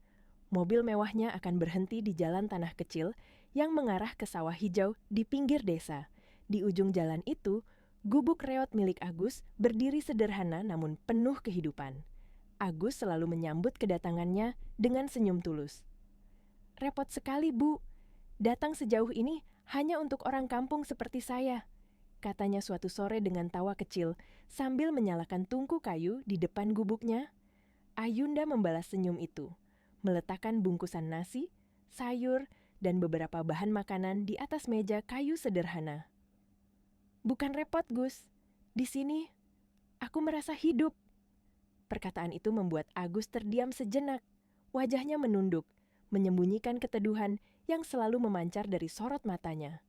mobil mewahnya akan berhenti di jalan tanah kecil yang mengarah ke sawah hijau di pinggir desa. Di ujung jalan itu, gubuk reot milik Agus berdiri sederhana namun penuh kehidupan. Agus selalu menyambut kedatangannya dengan senyum tulus. "Repot sekali, Bu. Datang sejauh ini hanya untuk orang kampung seperti saya," katanya suatu sore dengan tawa kecil sambil menyalakan tungku kayu di depan gubuknya. Ayunda membalas senyum itu, meletakkan bungkusan nasi, sayur, dan beberapa bahan makanan di atas meja kayu sederhana. "Bukan repot, Gus. Di sini, aku merasa hidup." Perkataan itu membuat Agus terdiam sejenak. Wajahnya menunduk, menyembunyikan keteduhan yang selalu memancar dari sorot matanya.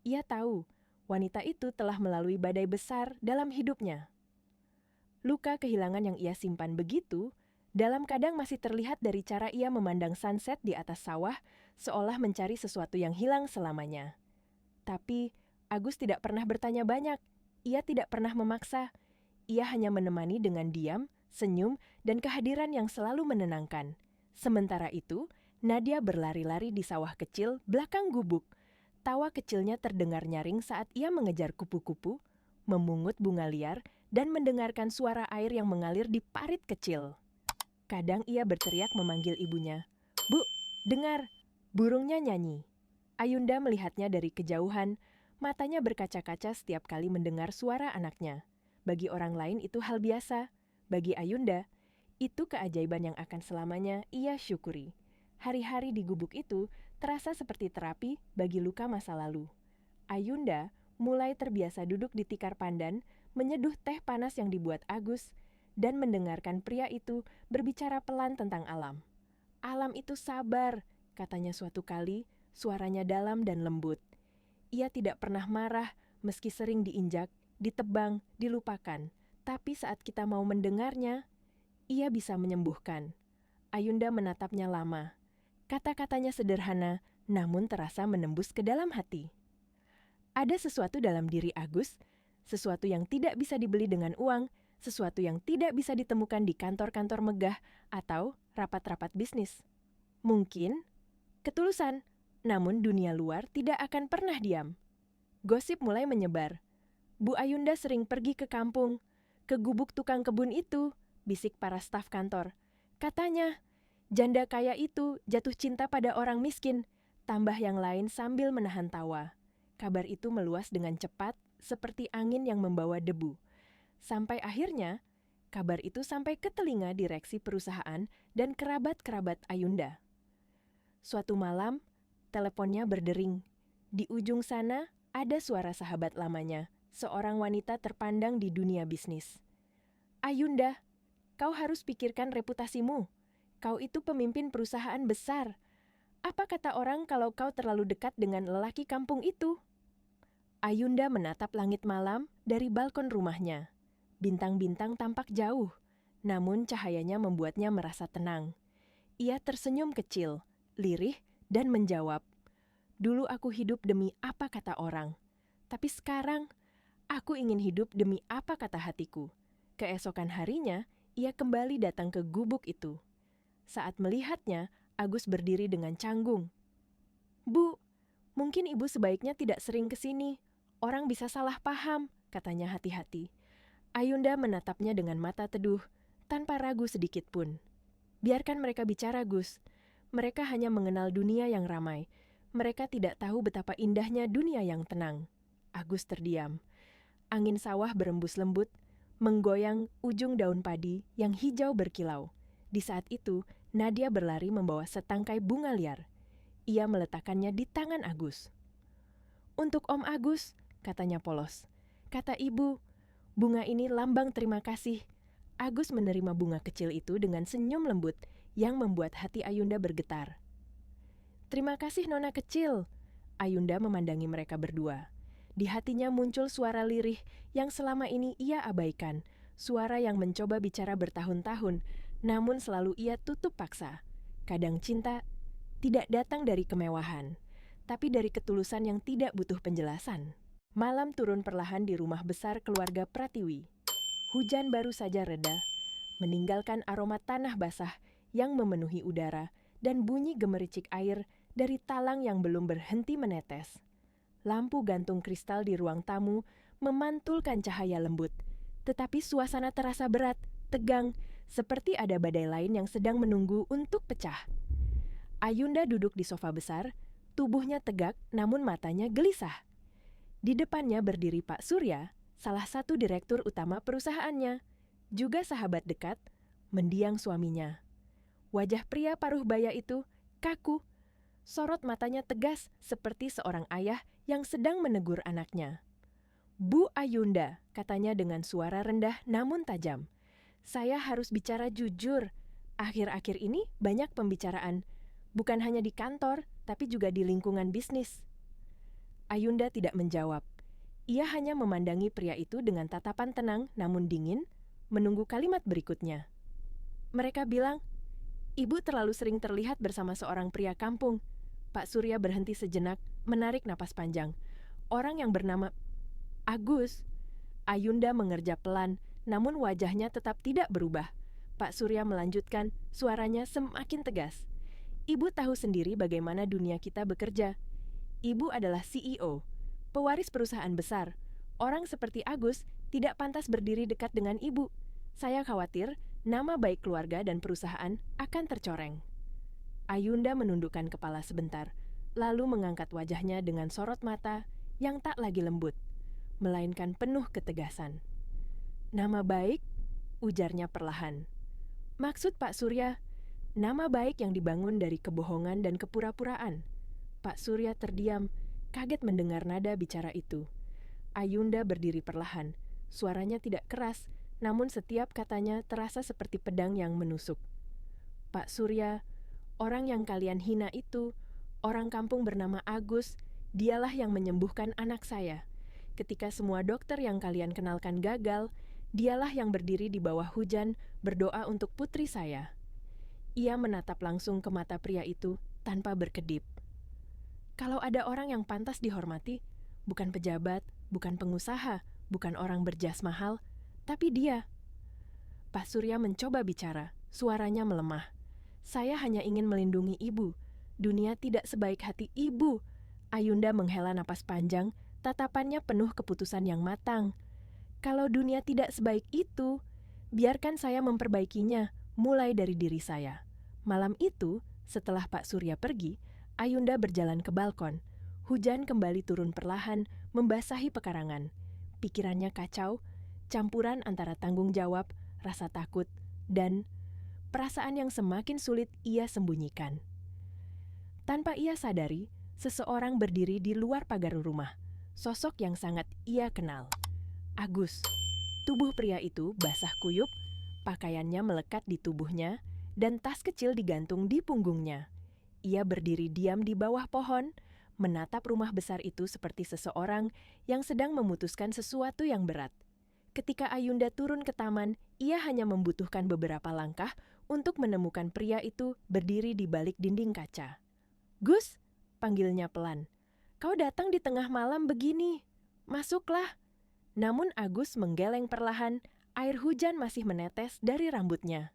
Ia tahu, wanita itu telah melalui badai besar dalam hidupnya. Luka kehilangan yang ia simpan begitu, dalam kadang masih terlihat dari cara ia memandang sunset di atas sawah, seolah mencari sesuatu yang hilang selamanya. Tapi, Agus tidak pernah bertanya banyak. Ia tidak pernah memaksa. Ia hanya menemani dengan diam, senyum, dan kehadiran yang selalu menenangkan. Sementara itu, Nadia berlari-lari di sawah kecil belakang gubuk. Tawa kecilnya terdengar nyaring saat ia mengejar kupu-kupu, memungut bunga liar, dan mendengarkan suara air yang mengalir di parit kecil. Kadang ia berteriak memanggil ibunya, "Bu, dengar, burungnya nyanyi." Ayunda melihatnya dari kejauhan, matanya berkaca-kaca setiap kali mendengar suara anaknya. Bagi orang lain itu hal biasa. Bagi Ayunda, itu keajaiban yang akan selamanya ia syukuri. Hari-hari di gubuk itu terasa seperti terapi bagi luka masa lalu. Ayunda mulai terbiasa duduk di tikar pandan, menyeduh teh panas yang dibuat Agus, dan mendengarkan pria itu berbicara pelan tentang alam. "Alam itu sabar," katanya suatu kali, suaranya dalam dan lembut. Ia tidak pernah marah meski sering diinjak, ditebang, dilupakan. Tapi saat kita mau mendengarnya, ia bisa menyembuhkan. Ayunda menatapnya lama. Kata-katanya sederhana, namun terasa menembus ke dalam hati. Ada sesuatu dalam diri Agus, sesuatu yang tidak bisa dibeli dengan uang, sesuatu yang tidak bisa ditemukan di kantor-kantor megah atau rapat-rapat bisnis. Mungkin ketulusan, namun dunia luar tidak akan pernah diam. Gosip mulai menyebar. "Bu Ayunda sering pergi ke kampung, ke gubuk tukang kebun itu," bisik para staf kantor. "Katanya, janda kaya itu jatuh cinta pada orang miskin," tambah yang lain sambil menahan tawa. Kabar itu meluas dengan cepat, seperti angin yang membawa debu. Sampai akhirnya, kabar itu sampai ke telinga direksi perusahaan dan kerabat-kerabat Ayunda. Suatu malam, teleponnya berdering. Di ujung sana, ada suara sahabat lamanya, seorang wanita terpandang di dunia bisnis. "Ayunda, kau harus pikirkan reputasimu. Kau itu pemimpin perusahaan besar. Apa kata orang kalau kau terlalu dekat dengan lelaki kampung itu?" Ayunda menatap langit malam dari balkon rumahnya. Bintang-bintang tampak jauh, namun cahayanya membuatnya merasa tenang. Ia tersenyum kecil, lirih, dan menjawab, "Dulu aku hidup demi apa kata orang. Tapi sekarang, aku ingin hidup demi apa kata hatiku." Keesokan harinya, ia kembali datang ke gubuk itu. Saat melihatnya, Agus berdiri dengan canggung. "Bu, mungkin ibu sebaiknya tidak sering ke sini. Orang bisa salah paham," katanya hati-hati. Ayunda menatapnya dengan mata teduh, tanpa ragu sedikit pun. "Biarkan mereka bicara, Gus. Mereka hanya mengenal dunia yang ramai. Mereka tidak tahu betapa indahnya dunia yang tenang." Agus terdiam. Angin sawah berembus lembut, menggoyang ujung daun padi yang hijau berkilau. Di saat itu, Nadia berlari membawa setangkai bunga liar. Ia meletakkannya di tangan Agus. "Untuk Om Agus," katanya polos. "Kata ibu, bunga ini lambang terima kasih." Agus menerima bunga kecil itu dengan senyum lembut yang membuat hati Ayunda bergetar. "Terima kasih Nona kecil." Ayunda memandangi mereka berdua. Di hatinya muncul suara lirih yang selama ini ia abaikan. Suara yang mencoba bicara bertahun-tahun, namun selalu ia tutup paksa. Kadang cinta tidak datang dari kemewahan, tapi dari ketulusan yang tidak butuh penjelasan. Malam turun perlahan di rumah besar keluarga Pratiwi. Hujan baru saja reda, meninggalkan aroma tanah basah yang memenuhi udara dan bunyi gemericik air dari talang yang belum berhenti menetes. Lampu gantung kristal di ruang tamu memantulkan cahaya lembut, tetapi suasana terasa berat, tegang, seperti ada badai lain yang sedang menunggu untuk pecah. Ayunda duduk di sofa besar, tubuhnya tegak namun matanya gelisah. Di depannya berdiri Pak Surya, salah satu direktur utama perusahaannya, juga sahabat dekat, mendiang suaminya. Wajah pria paruh baya itu kaku, sorot matanya tegas seperti seorang ayah yang sedang menegur anaknya. "Bu Ayunda," katanya dengan suara rendah namun tajam. "Saya harus bicara jujur. Akhir-akhir ini banyak pembicaraan, bukan hanya di kantor, tapi juga di lingkungan bisnis." Ayunda tidak menjawab. Ia hanya memandangi pria itu dengan tatapan tenang namun dingin, menunggu kalimat berikutnya. Mereka bilang, "Ibu terlalu sering terlihat bersama seorang pria kampung." Pak Surya berhenti sejenak, menarik napas panjang. "Orang yang bernama Agus." Ayunda mengerja pelan, namun wajahnya tetap tidak berubah. Pak Surya melanjutkan, suaranya semakin tegas. "Ibu tahu sendiri bagaimana dunia kita bekerja. Ibu adalah CEO, pewaris perusahaan besar. Orang seperti Agus tidak pantas berdiri dekat dengan ibu. Saya khawatir nama baik keluarga dan perusahaan akan tercoreng." Ayunda menundukkan kepala sebentar, lalu mengangkat wajahnya dengan sorot mata yang tak lagi lembut, melainkan penuh ketegasan. "Nama baik?" ujarnya perlahan. "Maksud Pak Surya, nama baik yang dibangun dari kebohongan dan kepura-puraan." Pak Surya terdiam, kaget mendengar nada bicara itu. Ayunda berdiri perlahan, suaranya tidak keras, namun setiap katanya terasa seperti pedang yang menusuk. "Pak Surya, orang yang kalian hina itu, orang kampung bernama Agus, dialah yang menyembuhkan anak saya. Ketika semua dokter yang kalian kenalkan gagal, dialah yang berdiri di bawah hujan berdoa untuk putri saya." Ia menatap langsung ke mata pria itu tanpa berkedip. Kalau ada orang yang pantas dihormati, bukan pejabat, bukan pengusaha, bukan orang berjas mahal, tapi dia. Pak Surya mencoba bicara, suaranya melemah. "Saya hanya ingin melindungi ibu. Dunia tidak sebaik hati ibu." Ayunda menghela napas panjang, tatapannya penuh keputusan yang matang. "Kalau dunia tidak sebaik itu, biarkan saya memperbaikinya, mulai dari diri saya." Malam itu, setelah Pak Surya pergi, Ayunda berjalan ke balkon. Hujan kembali turun perlahan, membasahi pekarangan. Pikirannya kacau, campuran antara tanggung jawab, rasa takut, dan perasaan yang semakin sulit ia sembunyikan. Tanpa ia sadari, seseorang berdiri di luar pagar rumah. Sosok yang sangat ia kenal. Agus. Tubuh pria itu basah kuyup, pakaiannya melekat di tubuhnya, dan tas kecil digantung di punggungnya. Ia berdiri diam di bawah pohon, menatap rumah besar itu seperti seseorang yang sedang memutuskan sesuatu yang berat. Ketika Ayunda turun ke taman, ia hanya membutuhkan beberapa langkah untuk menemukan pria itu berdiri di balik dinding kaca. "Gus," panggilnya pelan. "Kau datang di tengah malam begini. Masuklah." Namun Agus menggeleng perlahan, air hujan masih menetes dari rambutnya.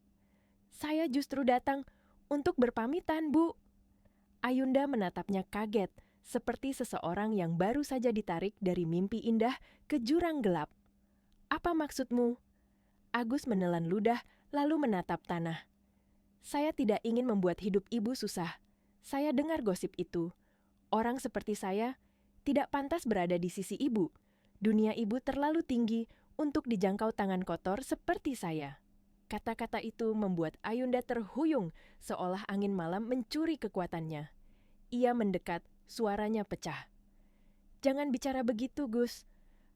"Saya justru datang untuk berpamitan, Bu." Ayunda menatapnya kaget, seperti seseorang yang baru saja ditarik dari mimpi indah ke jurang gelap. "Apa maksudmu?" Agus menelan ludah, lalu menatap tanah. "Saya tidak ingin membuat hidup ibu susah. Saya dengar gosip itu. Orang seperti saya tidak pantas berada di sisi ibu. Dunia ibu terlalu tinggi untuk dijangkau tangan kotor seperti saya." Kata-kata itu membuat Ayunda terhuyung, seolah angin malam mencuri kekuatannya. Ia mendekat, suaranya pecah. "Jangan bicara begitu, Gus.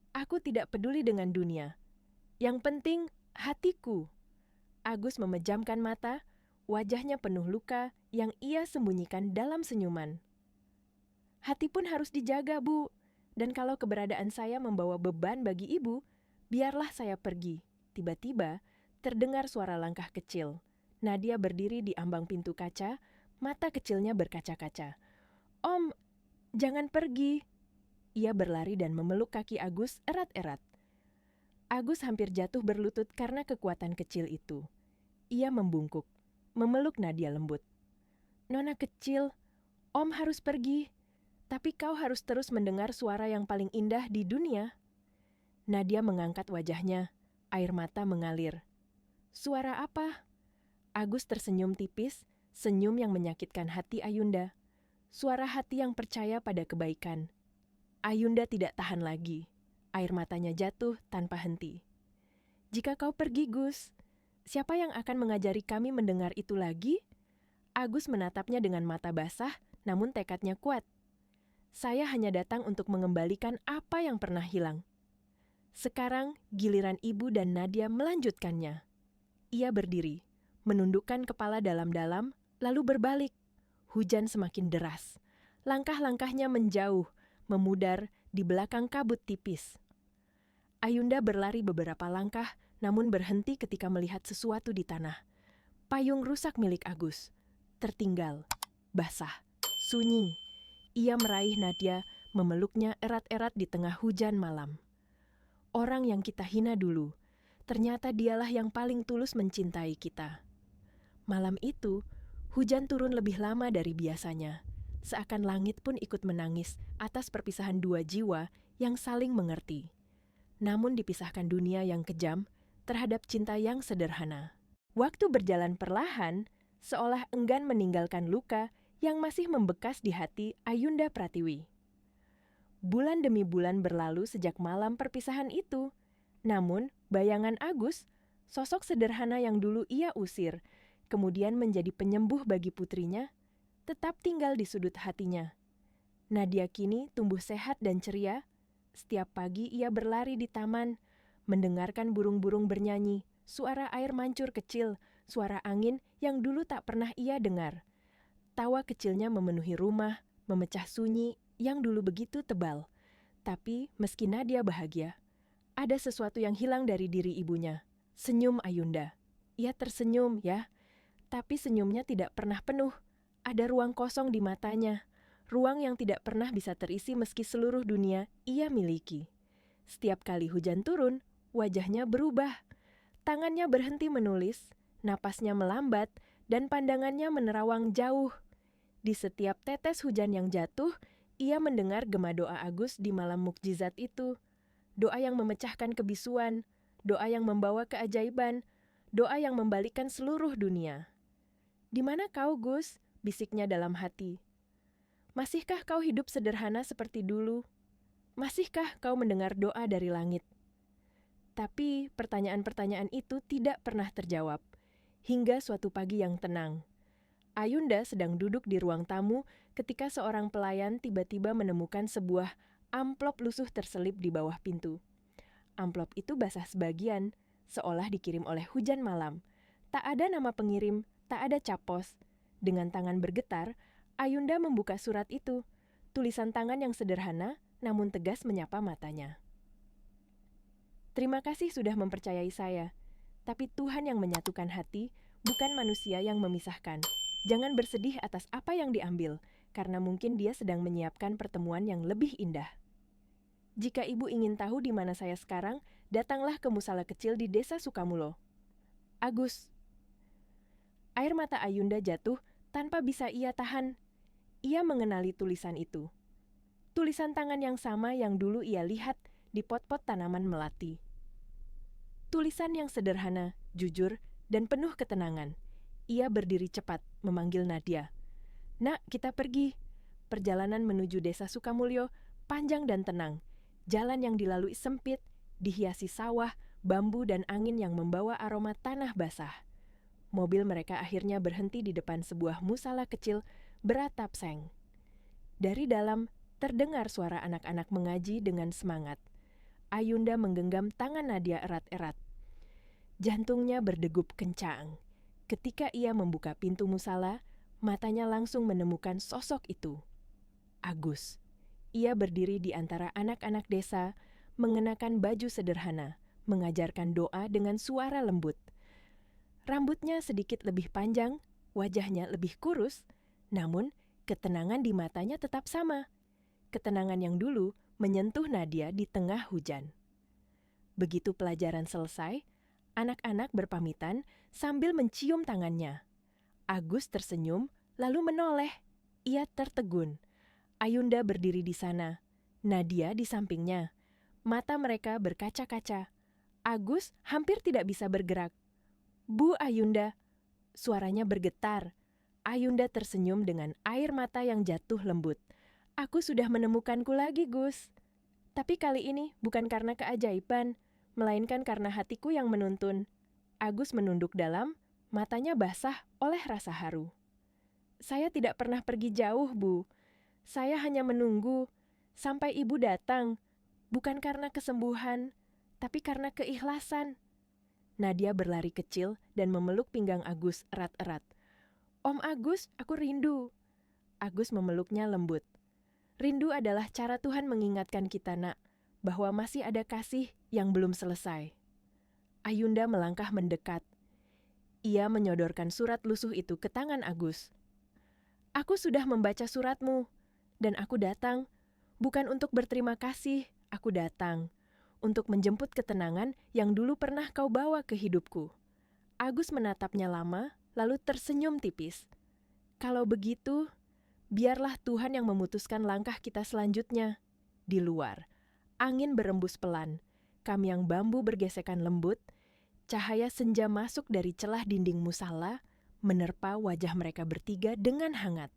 Aku tidak peduli dengan dunia. Yang penting, hatiku." Agus memejamkan mata, wajahnya penuh luka yang ia sembunyikan dalam senyuman. "Hati pun harus dijaga, Bu. Dan kalau keberadaan saya membawa beban bagi ibu, biarlah saya pergi." Tiba-tiba, terdengar suara langkah kecil. Nadia berdiri di ambang pintu kaca, mata kecilnya berkaca-kaca. "Om, Jangan pergi. Ia berlari dan memeluk kaki Agus erat-erat. Agus hampir jatuh berlutut karena kekuatan kecil itu. Ia membungkuk, memeluk Nadia lembut. Nona kecil, Om harus pergi. Tapi kau harus terus mendengar suara yang paling indah di dunia. Nadia mengangkat wajahnya, air mata mengalir. Suara apa? Agus tersenyum tipis, senyum yang menyakitkan hati Ayunda. Suara hati yang percaya pada kebaikan. Ayunda tidak tahan lagi. Air matanya jatuh tanpa henti. Jika kau pergi, Gus, siapa yang akan mengajari kami mendengar itu lagi? Agus menatapnya dengan mata basah, namun tekadnya kuat. Saya hanya datang untuk mengembalikan apa yang pernah hilang. Sekarang giliran ibu dan Nadia melanjutkannya. Ia berdiri, menundukkan kepala dalam-dalam, lalu berbalik. Hujan semakin deras. Langkah-langkahnya menjauh, memudar di belakang kabut tipis. Ayunda berlari beberapa langkah, namun berhenti ketika melihat sesuatu di tanah. Payung rusak milik Agus. Tertinggal, basah, sunyi. Ia meraih Nadia, memeluknya erat-erat di tengah hujan malam. Orang yang kita hina dulu, ternyata dialah yang paling tulus mencintai kita. Malam itu, hujan turun lebih lama dari biasanya. Seakan langit pun ikut menangis atas perpisahan dua jiwa yang saling mengerti. Namun dipisahkan dunia yang kejam terhadap cinta yang sederhana. Waktu berjalan perlahan, seolah enggan meninggalkan luka yang masih membekas di hati Ayunda Pratiwi. Bulan demi bulan berlalu sejak malam perpisahan itu. Namun, bayangan Agus, sosok sederhana yang dulu ia usir, kemudian menjadi penyembuh bagi putrinya, tetap tinggal di sudut hatinya. Nadia kini tumbuh sehat dan ceria. Setiap pagi ia berlari di taman, mendengarkan burung-burung bernyanyi, suara air mancur kecil, suara angin yang dulu tak pernah ia dengar. Tawa kecilnya memenuhi rumah, memecah sunyi yang dulu begitu tebal. Tapi meski Nadia bahagia, ada sesuatu yang hilang dari diri ibunya. Senyum Ayunda. Ia tersenyum ya, tapi senyumnya tidak pernah penuh. Ada ruang kosong di matanya, ruang yang tidak pernah bisa terisi meski seluruh dunia ia miliki. Setiap kali hujan turun, wajahnya berubah. Tangannya berhenti menulis, napasnya melambat, dan pandangannya menerawang jauh. Di setiap tetes hujan yang jatuh, ia mendengar gema doa Agus di malam mukjizat itu. Doa yang memecahkan kebisuan, doa yang membawa keajaiban, doa yang membalikkan seluruh dunia. "Di mana kau, Gus?" bisiknya dalam hati. "Masihkah kau hidup sederhana seperti dulu? Masihkah kau mendengar doa dari langit?" Tapi pertanyaan-pertanyaan itu tidak pernah terjawab, hingga suatu pagi yang tenang. Ayunda sedang duduk di ruang tamu ketika seorang pelayan tiba-tiba menemukan sebuah amplop lusuh terselip di bawah pintu. Amplop itu basah sebagian, seolah dikirim oleh hujan malam. Tak ada nama pengirim, tak ada cap pos. Dengan tangan bergetar, Ayunda membuka surat itu. Tulisan tangan yang sederhana, namun tegas menyapa matanya. "Terima kasih sudah mempercayai saya. Tapi Tuhan yang menyatukan hati, bukan manusia yang memisahkan. Jangan bersedih atas apa yang diambil, karena mungkin dia sedang menyiapkan pertemuan yang lebih indah. Jika ibu ingin tahu di mana saya sekarang, datanglah ke musala kecil di desa Sukamulo. Agus." Air mata Ayunda jatuh tanpa bisa ia tahan. Ia mengenali tulisan itu. Tulisan tangan yang sama yang dulu ia lihat di pot-pot tanaman melati. Tulisan yang sederhana, jujur, dan penuh ketenangan. Ia berdiri cepat, memanggil Nadia. "Nak, kita pergi." Perjalanan menuju desa Sukamulyo panjang dan tenang. Jalan yang dilalui sempit, dihiasi sawah, bambu dan angin yang membawa aroma tanah basah. Mobil mereka akhirnya berhenti di depan sebuah musala kecil beratap seng. Dari dalam terdengar suara anak-anak mengaji dengan semangat. Ayunda menggenggam tangan Nadia erat-erat. Jantungnya berdegup kencang. Ketika ia membuka pintu musala, matanya langsung menemukan sosok itu. Agus. Ia berdiri di antara anak-anak desa, mengenakan baju sederhana, mengajarkan doa dengan suara lembut. Rambutnya sedikit lebih panjang, wajahnya lebih kurus, namun ketenangan di matanya tetap sama. Ketenangan yang dulu menyentuh Nadia di tengah hujan. Begitu pelajaran selesai, anak-anak berpamitan sambil mencium tangannya. Agus tersenyum, lalu menoleh. Ia tertegun. Ayunda berdiri di sana, Nadia di sampingnya. Mata mereka berkaca-kaca. Agus hampir tidak bisa bergerak. "Bu Ayunda," suaranya bergetar. Ayunda tersenyum dengan air mata yang jatuh lembut. "Aku sudah menemukanku lagi, Gus. Tapi kali ini bukan karena keajaiban, melainkan karena hatiku yang menuntun." Agus menunduk dalam, matanya basah oleh rasa haru. "Saya tidak pernah pergi jauh, Bu. Saya hanya menunggu sampai Ibu datang, bukan karena kesembuhan, tapi karena keikhlasan." Nadia berlari kecil dan memeluk pinggang Agus erat-erat. "Om Agus, aku rindu." Agus memeluknya lembut. "Rindu adalah cara Tuhan mengingatkan kita, Nak, bahwa masih ada kasih yang belum selesai." Ayunda melangkah mendekat. Ia menyodorkan surat lusuh itu ke tangan Agus. "Aku sudah membaca suratmu, dan aku datang, bukan untuk berterima kasih, aku datang untuk menjemput ketenangan yang dulu pernah kau bawa ke hidupku." Agus menatapnya lama, lalu tersenyum tipis. "Kalau begitu, biarlah Tuhan yang memutuskan langkah kita selanjutnya." Di luar, angin berembus pelan, kamyang bambu bergesekan lembut, cahaya senja masuk dari celah dinding musala, menerpa wajah mereka bertiga dengan hangat.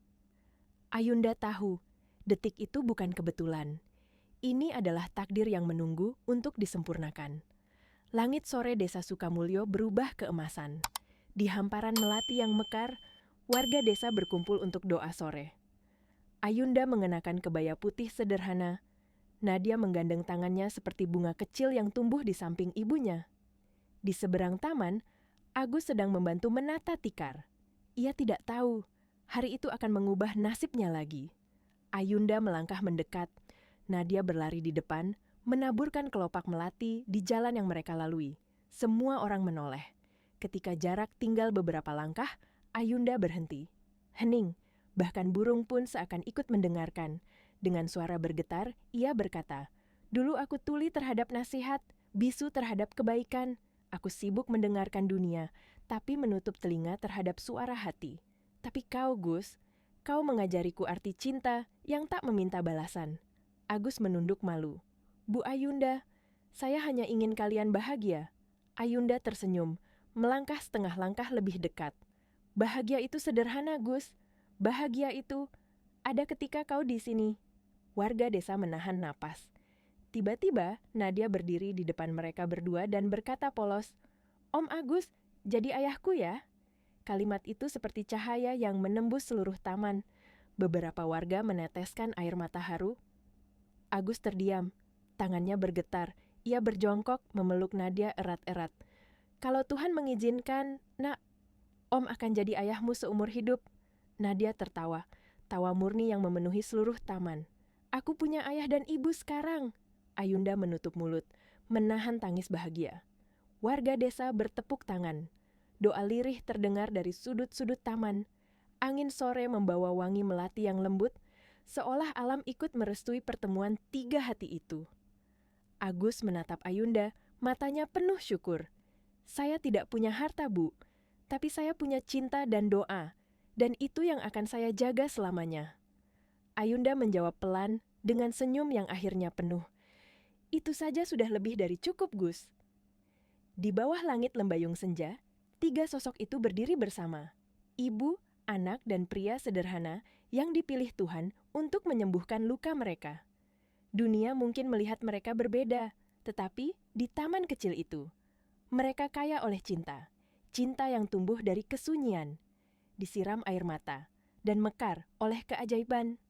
Ayunda tahu, detik itu bukan kebetulan. Ini adalah takdir yang menunggu untuk disempurnakan. Langit sore desa Sukamulyo berubah keemasan. Di hamparan melati yang mekar, warga desa berkumpul untuk doa sore. Ayunda mengenakan kebaya putih sederhana. Nadia menggandeng tangannya seperti bunga kecil yang tumbuh di samping ibunya. Di seberang taman, Agus sedang membantu menata tikar. Ia tidak tahu, hari itu akan mengubah nasibnya lagi. Ayunda melangkah mendekat. Nadia berlari di depan, menaburkan kelopak melati di jalan yang mereka lalui. Semua orang menoleh. Ketika jarak tinggal beberapa langkah, Ayunda berhenti. Hening, bahkan burung pun seakan ikut mendengarkan. Dengan suara bergetar, ia berkata, "Dulu aku tuli terhadap nasihat, bisu terhadap kebaikan. Aku sibuk mendengarkan dunia, tapi menutup telinga terhadap suara hati. Tapi kau, Gus, kau mengajariku arti cinta yang tak meminta balasan." Agus menunduk malu. "Bu Ayunda, saya hanya ingin kalian bahagia." Ayunda tersenyum, melangkah setengah langkah lebih dekat. "Bahagia itu sederhana, Gus. Bahagia itu ada ketika kau di sini." Warga desa menahan napas. Tiba-tiba, Nadia berdiri di depan mereka berdua dan berkata polos, "Om Agus, jadi ayahku ya?" Kalimat itu seperti cahaya yang menembus seluruh taman. Beberapa warga meneteskan air mata haru. Agus terdiam, tangannya bergetar. Ia berjongkok memeluk Nadia erat-erat. "Kalau Tuhan mengizinkan, Nak, Om akan jadi ayahmu seumur hidup." Nadia tertawa, tawa murni yang memenuhi seluruh taman. "Aku punya ayah dan ibu sekarang." Ayunda menutup mulut, menahan tangis bahagia. Warga desa bertepuk tangan. Doa lirih terdengar dari sudut-sudut taman. Angin sore membawa wangi melati yang lembut, seolah alam ikut merestui pertemuan tiga hati itu. Agus menatap Ayunda, matanya penuh syukur. "Saya tidak punya harta, Bu, tapi saya punya cinta dan doa, dan itu yang akan saya jaga selamanya." Ayunda menjawab pelan dengan senyum yang akhirnya penuh. "Itu saja sudah lebih dari cukup, Gus." Di bawah langit lembayung senja, tiga sosok itu berdiri bersama. Ibu, anak, dan pria sederhana yang dipilih Tuhan untuk menyembuhkan luka mereka. Dunia mungkin melihat mereka berbeda, tetapi di taman kecil itu, mereka kaya oleh cinta. Cinta yang tumbuh dari kesunyian, disiram air mata, dan mekar oleh keajaiban.